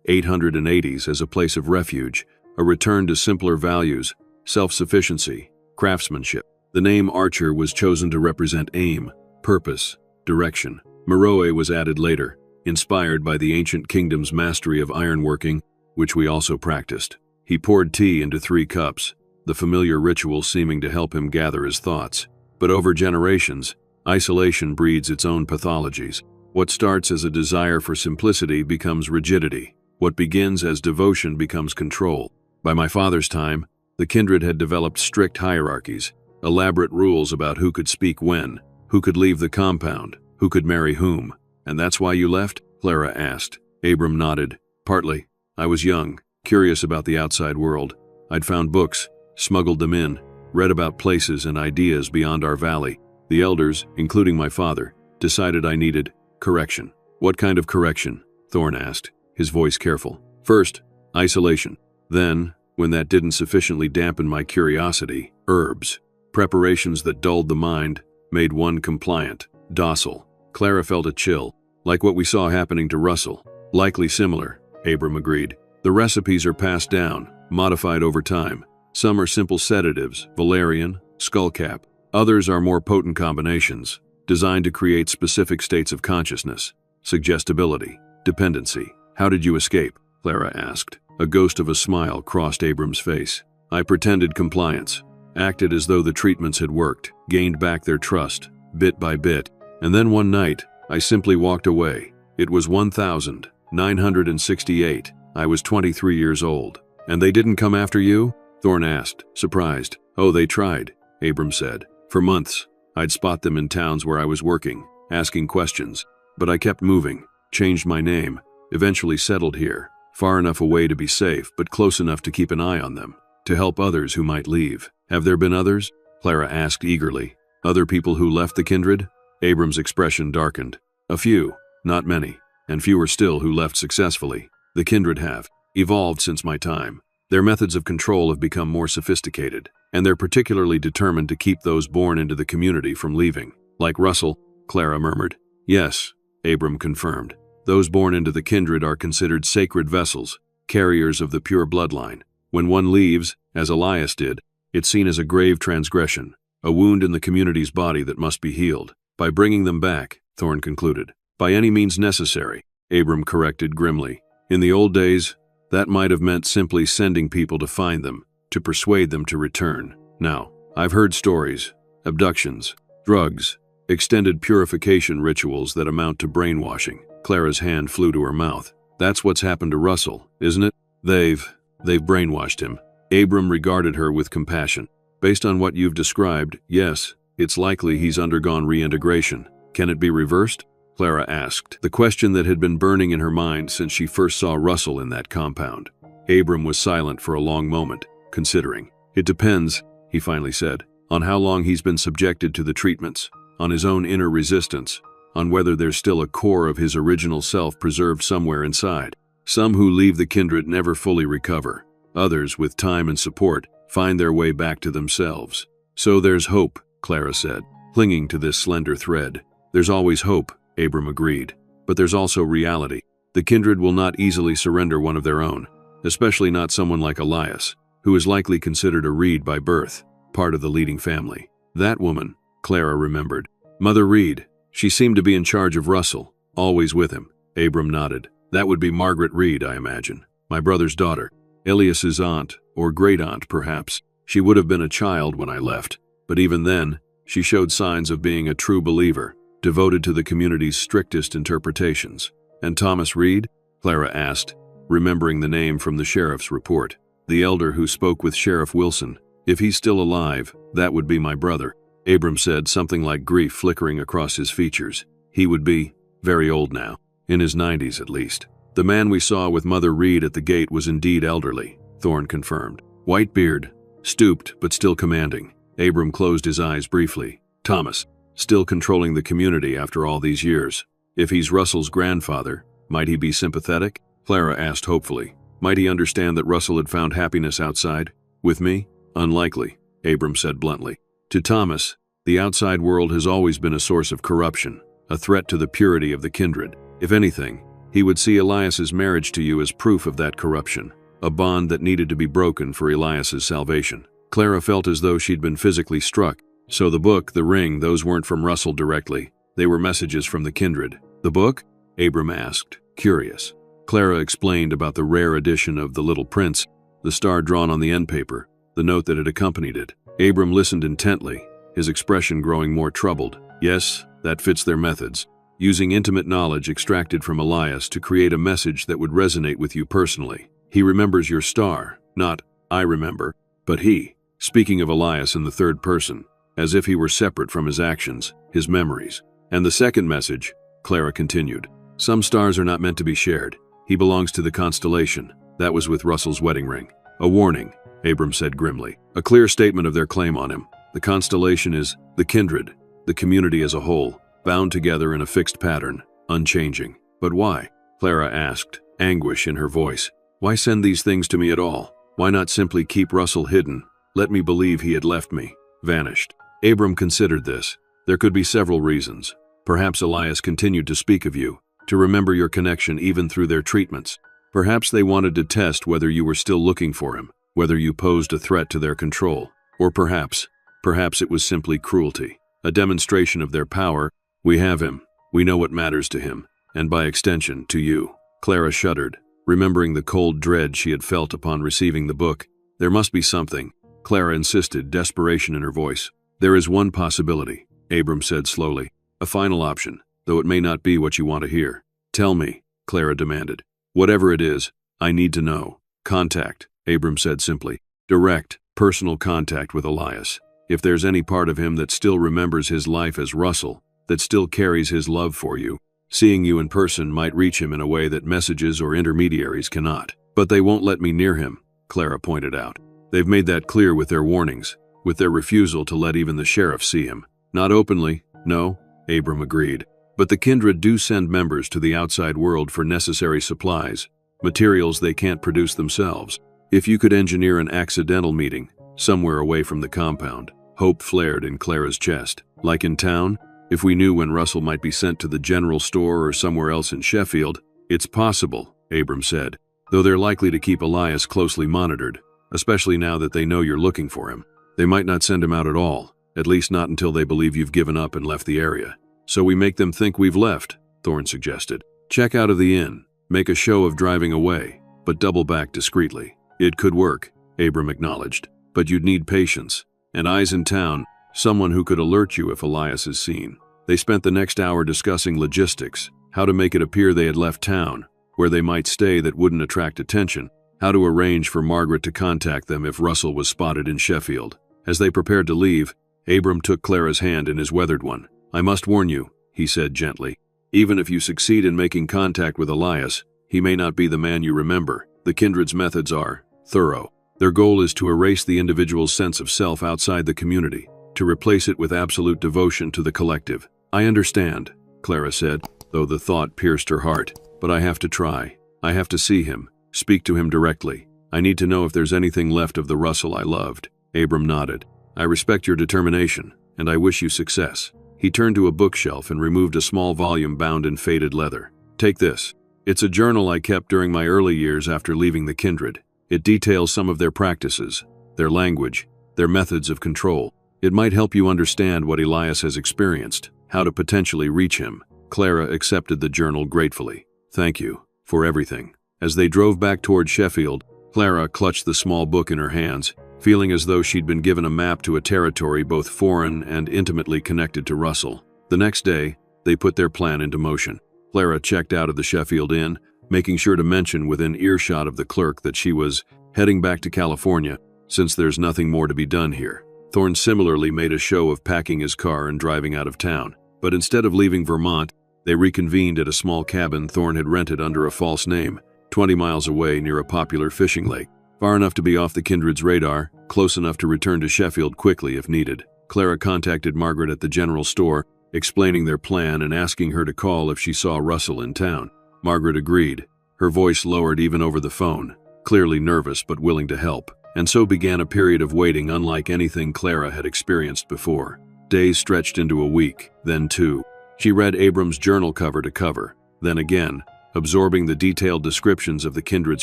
1880s as a place of refuge, a return to simpler values, self-sufficiency, craftsmanship. The name Archer was chosen to represent aim, purpose, direction. Meroe was added later, inspired by the ancient kingdom's mastery of ironworking, which we also practiced." He poured tea into 3 cups, the familiar ritual seeming to help him gather his thoughts. "But over generations, isolation breeds its own pathologies. What starts as a desire for simplicity becomes rigidity. What begins as devotion becomes control. By my father's time, the kindred had developed strict hierarchies, elaborate rules about who could speak when, who could leave the compound, who could marry whom." "And that's why you left?" Clara asked. Abram nodded. "Partly. I was young, curious about the outside world. I'd found books, smuggled them in, read about places and ideas beyond our valley. The elders, including my father, decided I needed correction." "What kind of correction?" Thorne asked, his voice careful. "First, isolation. Then, when that didn't sufficiently dampen my curiosity, herbs. Preparations that dulled the mind, made one compliant, docile." Clara felt a chill, like what we saw happening to Russell. "Likely similar," Abram agreed. "The recipes are passed down, modified over time. Some are simple sedatives, valerian, skullcap. Others are more potent combinations, designed to create specific states of consciousness, suggestibility, dependency." "How did you escape?" Clara asked. A ghost of a smile crossed Abram's face. "I pretended compliance, acted as though the treatments had worked, gained back their trust, bit by bit. And then one night, I simply walked away. It was 1968. I was 23 years old. "And they didn't come after you?" Thorne asked, surprised. "Oh, they tried," Abram said. "For months, I'd spot them in towns where I was working, asking questions. But I kept moving, changed my name, eventually settled here, far enough away to be safe, but close enough to keep an eye on them, to help others who might leave." "Have there been others?" Clara asked eagerly. "Other people who left the kindred?" Abram's expression darkened. "A few, not many, and fewer still who left successfully. The kindred have evolved since my time. Their methods of control have become more sophisticated, and they're particularly determined to keep those born into the community from leaving." "Like Russell," Clara murmured. "Yes," Abram confirmed. "Those born into the kindred are considered sacred vessels, carriers of the pure bloodline. When one leaves, as Elias did, it's seen as a grave transgression, a wound in the community's body that must be healed. By bringing them back," Thorne concluded. "By any means necessary," Abram corrected grimly. "In the old days, that might have meant simply sending people to find them, to persuade them to return. Now, I've heard stories, abductions, drugs, Extended purification rituals that amount to brainwashing. Clara's hand flew to her mouth. That's what's happened to Russell, isn't it? They've brainwashed him. Abram regarded her with compassion. Based on what you've described, yes, it's likely he's undergone reintegration. Can it be reversed? Clara asked, the question that had been burning in her mind since she first saw Russell in that compound. Abram was silent for a long moment, considering. It depends, he finally said, on how long he's been subjected to the treatments, on his own inner resistance, on whether there's still a core of his original self preserved somewhere inside. Some who leave the kindred never fully recover. Others, with time and support, find their way back to themselves. So there's hope, Clara said, clinging to this slender thread. There's always hope, Abram agreed. But there's also reality. The kindred will not easily surrender one of their own, especially not someone like Elias, who is likely considered a Reed by birth, part of the leading family. That woman, Clara remembered. Mother Reed. She seemed to be in charge of Russell, always with him. Abram nodded. That would be Margaret Reed, I imagine. My brother's daughter. Elias's aunt, or great-aunt perhaps. She would have been a child when I left, but even then, she showed signs of being a true believer, devoted to the community's strictest interpretations. And Thomas Reed? Clara asked, remembering the name from the sheriff's report. The elder who spoke with Sheriff Wilson. If he's still alive, that would be my brother. Abram said, something like grief flickering across his features. He would be very old now, in his 90s at least. The man we saw with Mother Reed at the gate was indeed elderly, Thorne confirmed. White beard, stooped but still commanding. Abram closed his eyes briefly. Thomas, still controlling the community after all these years. If he's Russell's grandfather, might he be sympathetic? Clara asked hopefully. Might he understand that Russell had found happiness outside? With me? Unlikely, Abram said bluntly. To Thomas, the outside world has always been a source of corruption, a threat to the purity of the kindred. If anything, he would see Elias's marriage to you as proof of that corruption, a bond that needed to be broken for Elias's salvation. Clara felt as though she'd been physically struck. So the book, the ring, those weren't from Russell directly. They were messages from the kindred. The book? Abram asked, curious. Clara explained about the rare edition of The Little Prince, the star drawn on the end paper, the note that had accompanied it. Abram listened intently, his expression growing more troubled. Yes, that fits their methods. Using intimate knowledge extracted from Elias to create a message that would resonate with you personally. He remembers your star, not I remember, but he, speaking of Elias in the third person, as if he were separate from his actions, his memories. And the second message, Clara continued. Some stars are not meant to be shared. He belongs to the constellation. That was with Russell's wedding ring. A warning, Abram said grimly. A clear statement of their claim on him. The constellation is the kindred, the community as a whole, bound together in a fixed pattern, unchanging. But why? Clara asked, anguish in her voice. Why send these things to me at all? Why not simply keep Russell hidden? Let me believe he had left me, vanished. Abram considered this. There could be several reasons. Perhaps Elias continued to speak of you, to remember your connection even through their treatments. Perhaps they wanted to test whether you were still looking for him, whether you posed a threat to their control. Or perhaps it was simply cruelty, a demonstration of their power. We have him. We know what matters to him, and by extension, to you. Clara shuddered, remembering the cold dread she had felt upon receiving the book. There must be something, Clara insisted, desperation in her voice. There is one possibility, Abram said slowly. A final option, though it may not be what you want to hear. Tell me, Clara demanded. Whatever it is, I need to know. Contact, Abram said simply. Direct, personal contact with Elias. If there's any part of him that still remembers his life as Russell, that still carries his love for you, seeing you in person might reach him in a way that messages or intermediaries cannot. But they won't let me near him, Clara pointed out. They've made that clear with their warnings, with their refusal to let even the sheriff see him. Not openly, no, Abram agreed. But the kindred do send members to the outside world for necessary supplies, materials they can't produce themselves. If you could engineer an accidental meeting, somewhere away from the compound, hope flared in Clara's chest. Like in town, if we knew when Russell might be sent to the general store or somewhere else in Sheffield, it's possible, Abram said, though they're likely to keep Elias closely monitored, especially now that they know you're looking for him. They might not send him out at all, at least not until they believe you've given up and left the area. So we make them think we've left, Thorne suggested. Check out of the inn, make a show of driving away, but double back discreetly. It could work, Abram acknowledged, but you'd need patience, and eyes in town, someone who could alert you if Elias is seen. They spent the next hour discussing logistics, how to make it appear they had left town, where they might stay that wouldn't attract attention, how to arrange for Margaret to contact them if Russell was spotted in Sheffield. As they prepared to leave, Abram took Clara's hand in his weathered one. "I must warn you," he said gently. "Even if you succeed in making contact with Elias, he may not be the man you remember. The Kindred's methods are thorough. Their goal is to erase the individual's sense of self outside the community, to replace it with absolute devotion to the collective." "I understand," Clara said, though the thought pierced her heart. "But I have to try. I have to see him, speak to him directly. I need to know if there's anything left of the Russell I loved." Abram nodded. "I respect your determination, and I wish you success." He turned to a bookshelf and removed a small volume bound in faded leather. "Take this. It's a journal I kept during my early years after leaving the Kindred. It details some of their practices, their language, their methods of control. It might help you understand what Elias has experienced, how to potentially reach him." Clara accepted the journal gratefully. "Thank you for everything." As they drove back toward Sheffield, Clara clutched the small book in her hands, feeling as though she'd been given a map to a territory both foreign and intimately connected to Russell. The next day, they put their plan into motion. Clara checked out of the Sheffield Inn, making sure to mention within earshot of the clerk that she was heading back to California, since there's nothing more to be done here. Thorne similarly made a show of packing his car and driving out of town. But instead of leaving Vermont, they reconvened at a small cabin Thorne had rented under a false name, 20 miles away near a popular fishing lake. Far enough to be off the Kindred's radar, close enough to return to Sheffield quickly if needed. Clara contacted Margaret at the general store, explaining their plan and asking her to call if she saw Russell in town. Margaret agreed, her voice lowered even over the phone, clearly nervous but willing to help. And so began a period of waiting unlike anything Clara had experienced before. Days stretched into a week, then two. She read Abram's journal cover to cover, then again, absorbing the detailed descriptions of the Kindred's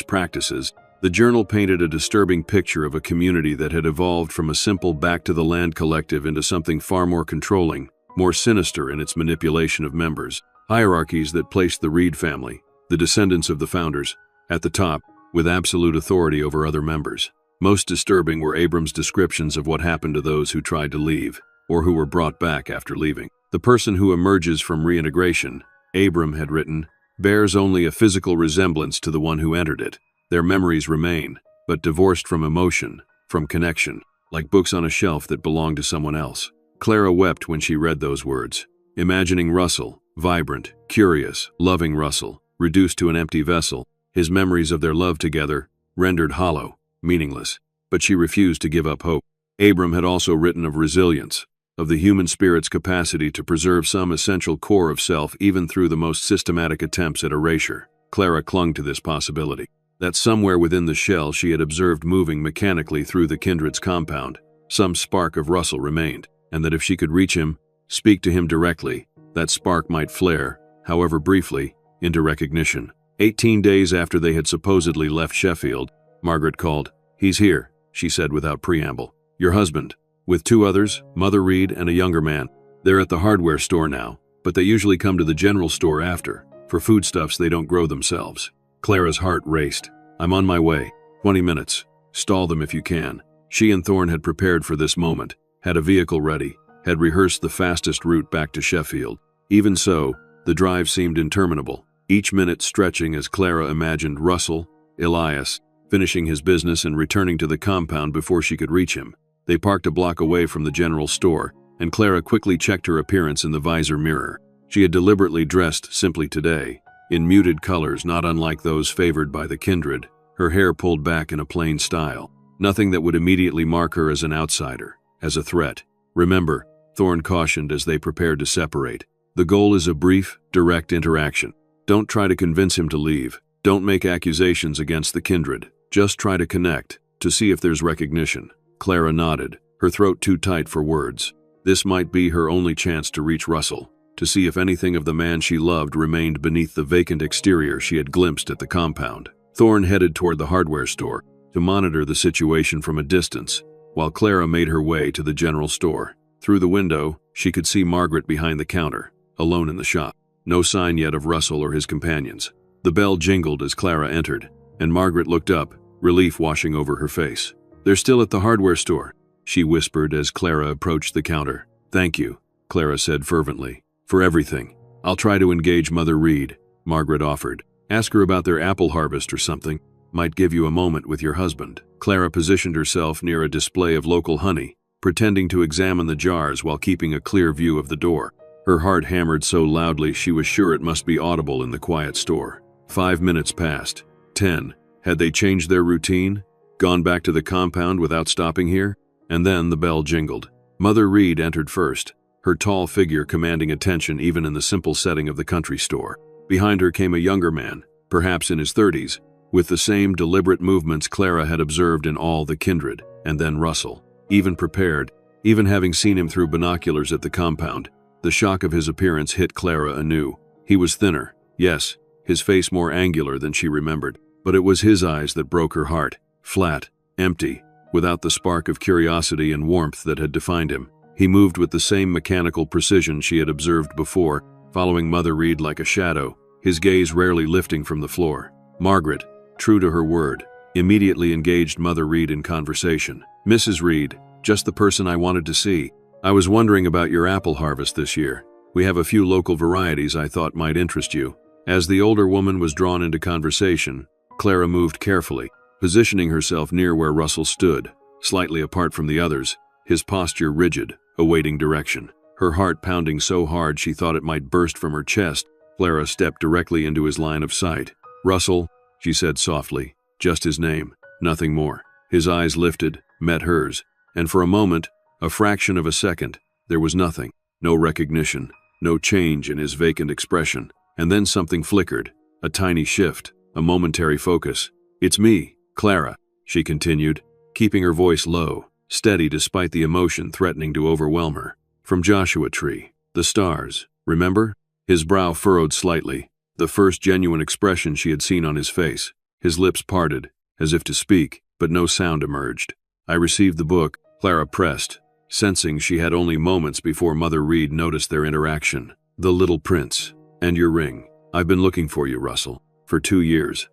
practices. The journal painted a disturbing picture of a community that had evolved from a simple back-to-the-land collective into something far more controlling, more sinister in its manipulation of members. Hierarchies that placed the Reed family, the descendants of the founders, at the top, with absolute authority over other members. Most disturbing were Abram's descriptions of what happened to those who tried to leave, or who were brought back after leaving. The person who emerges from reintegration, Abram had written, bears only a physical resemblance to the one who entered it. Their memories remain, but divorced from emotion, from connection, like books on a shelf that belong to someone else. Clara wept when she read those words, imagining Russell, vibrant, curious, loving Russell, reduced to an empty vessel, his memories of their love together, rendered hollow, meaningless. But she refused to give up hope. Abram had also written of resilience, of the human spirit's capacity to preserve some essential core of self even through the most systematic attempts at erasure. Clara clung to this possibility, that somewhere within the shell she had observed moving mechanically through the Kindred's compound, some spark of Russell remained, and that if she could reach him, speak to him directly, that spark might flare, however briefly, into recognition. 18 days after they had supposedly left Sheffield, Margaret called. "He's here," she said without preamble. "Your husband, with two others, Mother Reed and a younger man. They're at the hardware store now, but they usually come to the general store after, for foodstuffs they don't grow themselves." Clara's heart raced. "I'm on my way. 20 minutes. Stall them if you can." She and Thorne had prepared for this moment, had a vehicle ready, had rehearsed the fastest route back to Sheffield. Even so, the drive seemed interminable, each minute stretching as Clara imagined Russell, Elias, finishing his business and returning to the compound before she could reach him. They parked a block away from the general store, and Clara quickly checked her appearance in the visor mirror. She had deliberately dressed simply today, in muted colors not unlike those favored by the Kindred, her hair pulled back in a plain style. Nothing that would immediately mark her as an outsider, as a threat. "Remember," Thorne cautioned as they prepared to separate, "the goal is a brief, direct interaction. Don't try to convince him to leave. Don't make accusations against the Kindred. Just try to connect, to see if there's recognition." Clara nodded, her throat too tight for words. This might be her only chance to reach Russell, to see if anything of the man she loved remained beneath the vacant exterior she had glimpsed at the compound. Thorne headed toward the hardware store to monitor the situation from a distance, while Clara made her way to the general store. Through the window, she could see Margaret behind the counter, alone in the shop. No sign yet of Russell or his companions. The bell jingled as Clara entered, and Margaret looked up, relief washing over her face. "They're still at the hardware store," she whispered as Clara approached the counter. "Thank you," Clara said fervently. For everything. I'll try to engage Mother Reed, Margaret offered. Ask her about their apple harvest or something. Might give you a moment with your husband. Clara positioned herself near a display of local honey, pretending to examine the jars while keeping a clear view of the door. Her heart hammered so loudly she was sure it must be audible in the quiet store. 5 minutes passed. 10. Had they changed their routine? Gone back to the compound without stopping here? And then the bell jingled. Mother Reed entered first, her tall figure commanding attention even in the simple setting of the country store. Behind her came a younger man, perhaps in his 30s, with the same deliberate movements Clara had observed in all the kindred, and then Russell. Even prepared, even having seen him through binoculars at the compound, the shock of his appearance hit Clara anew. He was thinner, yes, his face more angular than she remembered, but it was his eyes that broke her heart, flat, empty, without the spark of curiosity and warmth that had defined him. He moved with the same mechanical precision she had observed before, following Mother Reed like a shadow, his gaze rarely lifting from the floor. Margaret, true to her word, immediately engaged Mother Reed in conversation. Mrs. Reed, just the person I wanted to see. I was wondering about your apple harvest this year. We have a few local varieties I thought might interest you. As the older woman was drawn into conversation, Clara moved carefully, positioning herself near where Russell stood, slightly apart from the others, his posture rigid, awaiting direction. Her heart pounding so hard she thought it might burst from her chest, Clara stepped directly into his line of sight. Russell, she said softly, just his name, nothing more. His eyes lifted, met hers, and for a moment, a fraction of a second, there was nothing, no recognition, no change in his vacant expression. And then something flickered, a tiny shift, a momentary focus. It's me, Clara, she continued, keeping her voice low, steady despite the emotion threatening to overwhelm her. From Joshua Tree, the stars, remember? His brow furrowed slightly, the first genuine expression she had seen on his face. His lips parted, as if to speak, but no sound emerged. I received the book, Clara pressed, sensing she had only moments before Mother Reed noticed their interaction. The Little Prince. And your ring. I've been looking for you, Russell, for 2 years.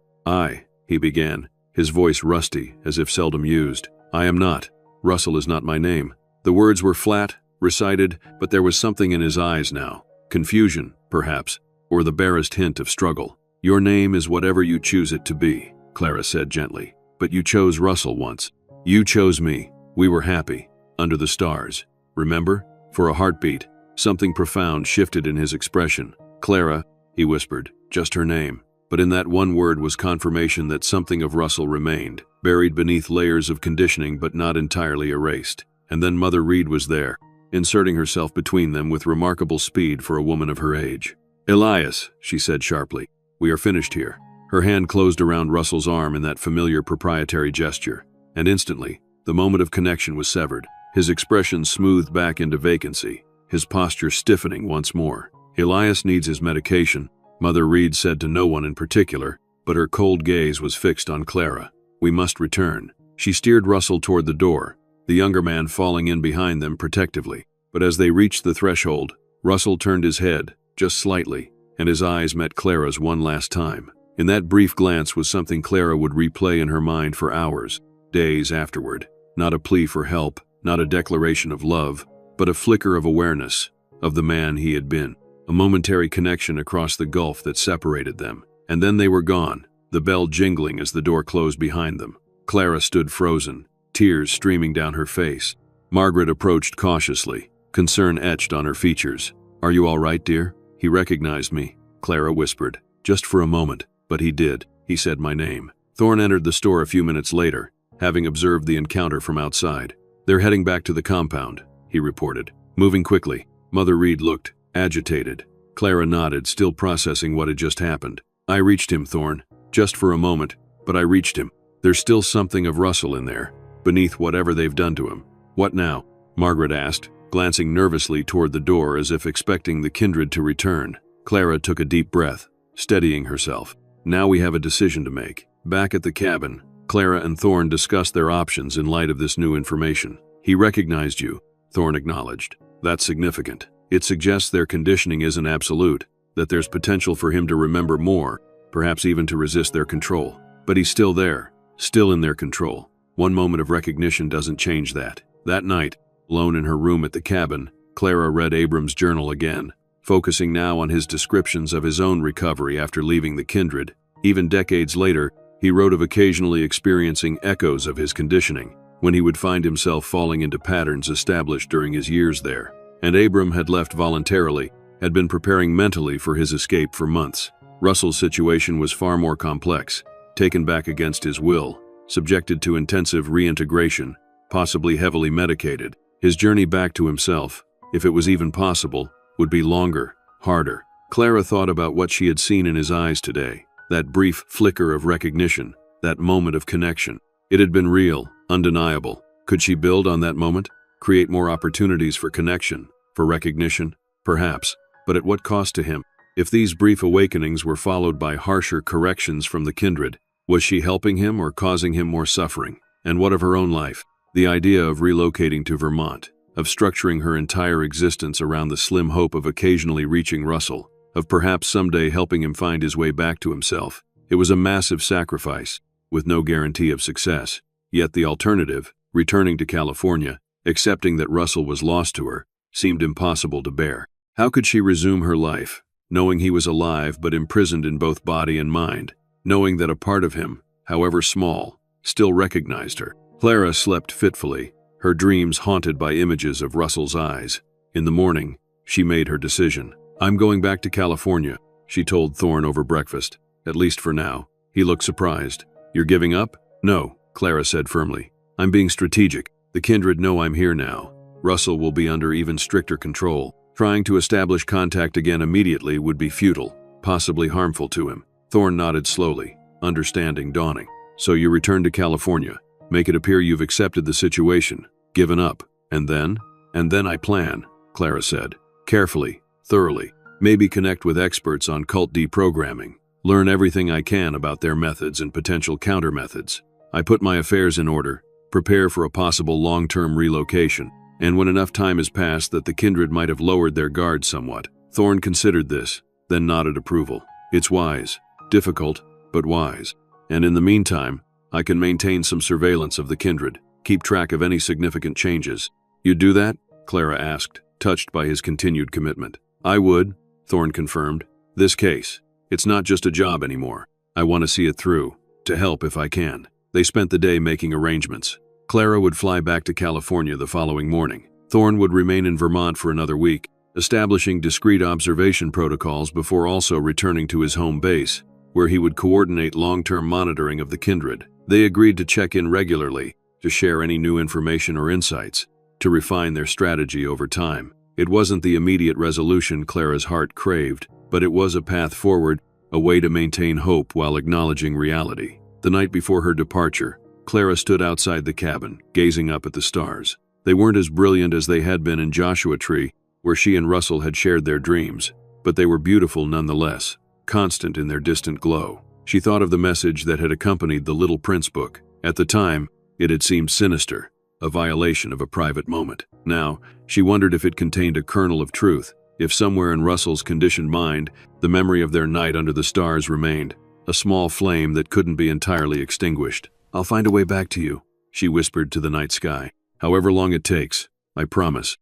He began, his voice rusty, as if seldom used. I am not. Russell is not my name. The words were flat, recited, but there was something in his eyes now. Confusion, perhaps, or the barest hint of struggle. Your name is whatever you choose it to be, Clara said gently. But you chose Russell once. You chose me. We were happy, under the stars. Remember? For a heartbeat, something profound shifted in his expression. Clara, he whispered, just her name. But in that one word was confirmation that something of Russell remained, buried beneath layers of conditioning but not entirely erased. And then Mother Reed was there, inserting herself between them with remarkable speed for a woman of her age. Elias, she said sharply, we are finished here. Her hand closed around Russell's arm in that familiar proprietary gesture, and instantly, the moment of connection was severed. His expression smoothed back into vacancy, his posture stiffening once more. Elias needs his medication, Mother Reed said to no one in particular, but her cold gaze was fixed on Clara. We must return. She steered Russell toward the door, the younger man falling in behind them protectively. But as they reached the threshold, Russell turned his head, just slightly, and his eyes met Clara's one last time. In that brief glance was something Clara would replay in her mind for hours, days afterward. Not a plea for help, not a declaration of love, but a flicker of awareness of the man he had been. A momentary connection across the gulf that separated them. And then they were gone, the bell jingling as the door closed behind them. Clara stood frozen, tears streaming down her face. Margaret approached cautiously, concern etched on her features. Are you all right, dear? He recognized me, Clara whispered. Just for a moment, but he did. He said my name. Thorne entered the store a few minutes later, having observed the encounter from outside. They're heading back to the compound, he reported. Moving quickly, Mother Reed looked agitated. Clara nodded, still processing what had just happened. I reached him, Thorne. Just for a moment, but I reached him. There's still something of Russell in there, beneath whatever they've done to him. What now? Margaret asked, glancing nervously toward the door as if expecting the kindred to return. Clara took a deep breath, steadying herself. Now we have a decision to make. Back at the cabin, Clara and Thorne discussed their options in light of this new information. He recognized you, Thorne acknowledged. That's significant. It suggests their conditioning isn't absolute, that there's potential for him to remember more, perhaps even to resist their control. But he's still there, still in their control. One moment of recognition doesn't change that. That night, alone in her room at the cabin, Clara read Abram's journal again. focusing now on his descriptions of his own recovery after leaving the Kindred. Even decades later, he wrote of occasionally experiencing echoes of his conditioning, when he would find himself falling into patterns established during his years there. And Abram had left voluntarily, had been preparing mentally for his escape for months. Russell's situation was far more complex, taken back against his will, subjected to intensive reintegration, possibly heavily medicated. His journey back to himself, if it was even possible, would be longer, harder. Clara thought about what she had seen in his eyes today, that brief flicker of recognition, that moment of connection. It had been real, undeniable. Could she build on that moment? Create more opportunities for connection, for recognition? Perhaps, but at what cost to him? If these brief awakenings were followed by harsher corrections from the Kindred, was she helping him or causing him more suffering? And what of her own life? The idea of relocating to Vermont, of structuring her entire existence around the slim hope of occasionally reaching Russell, of perhaps someday helping him find his way back to himself. It was a massive sacrifice, with no guarantee of success. Yet the alternative, returning to California, accepting that Russell was lost to her, seemed impossible to bear. How could she resume her life, knowing he was alive but imprisoned in both body and mind, knowing that a part of him, however small, still recognized her? Clara slept fitfully, her dreams haunted by images of Russell's eyes. In the morning, she made her decision. "I'm going back to California," she told Thorne over breakfast, "at least for now." He looked surprised. "You're giving up?" "No," Clara said firmly. "I'm being strategic. The Kindred know I'm here now. Russell will be under even stricter control. Trying to establish contact again immediately would be futile, possibly harmful to him." Thorne nodded slowly, understanding dawning. "So you return to California. Make it appear you've accepted the situation, given up, and then?" "And then I plan," Clara said, "carefully, thoroughly. Maybe connect with experts on cult deprogramming. Learn everything I can about their methods and potential countermethods. I put my affairs in order, prepare for a possible long-term relocation, and when enough time has passed that the Kindred might have lowered their guard somewhat." Thorne considered this, then nodded approval. "It's wise. Difficult, but wise. And in the meantime, I can maintain some surveillance of the Kindred, keep track of any significant changes." "You'd do that?" Clara asked, touched by his continued commitment. "I would," Thorne confirmed. "This case, it's not just a job anymore. I want to see it through, to help if I can." They spent the day making arrangements. Clara would fly back to California the following morning. Thorne would remain in Vermont for another week, establishing discrete observation protocols before also returning to his home base, where he would coordinate long-term monitoring of the Kindred. They agreed to check in regularly, to share any new information or insights, to refine their strategy over time. It wasn't the immediate resolution Clara's heart craved, but it was a path forward, a way to maintain hope while acknowledging reality. The night before her departure, Clara stood outside the cabin, gazing up at the stars. They weren't as brilliant as they had been in Joshua Tree, where she and Russell had shared their dreams, but they were beautiful nonetheless, constant in their distant glow. She thought of the message that had accompanied the Little Prince book. At the time, it had seemed sinister, a violation of a private moment. Now, she wondered if it contained a kernel of truth, if somewhere in Russell's conditioned mind, the memory of their night under the stars remained, a small flame that couldn't be entirely extinguished. "I'll find a way back to you," she whispered to the night sky. "However long it takes, I promise."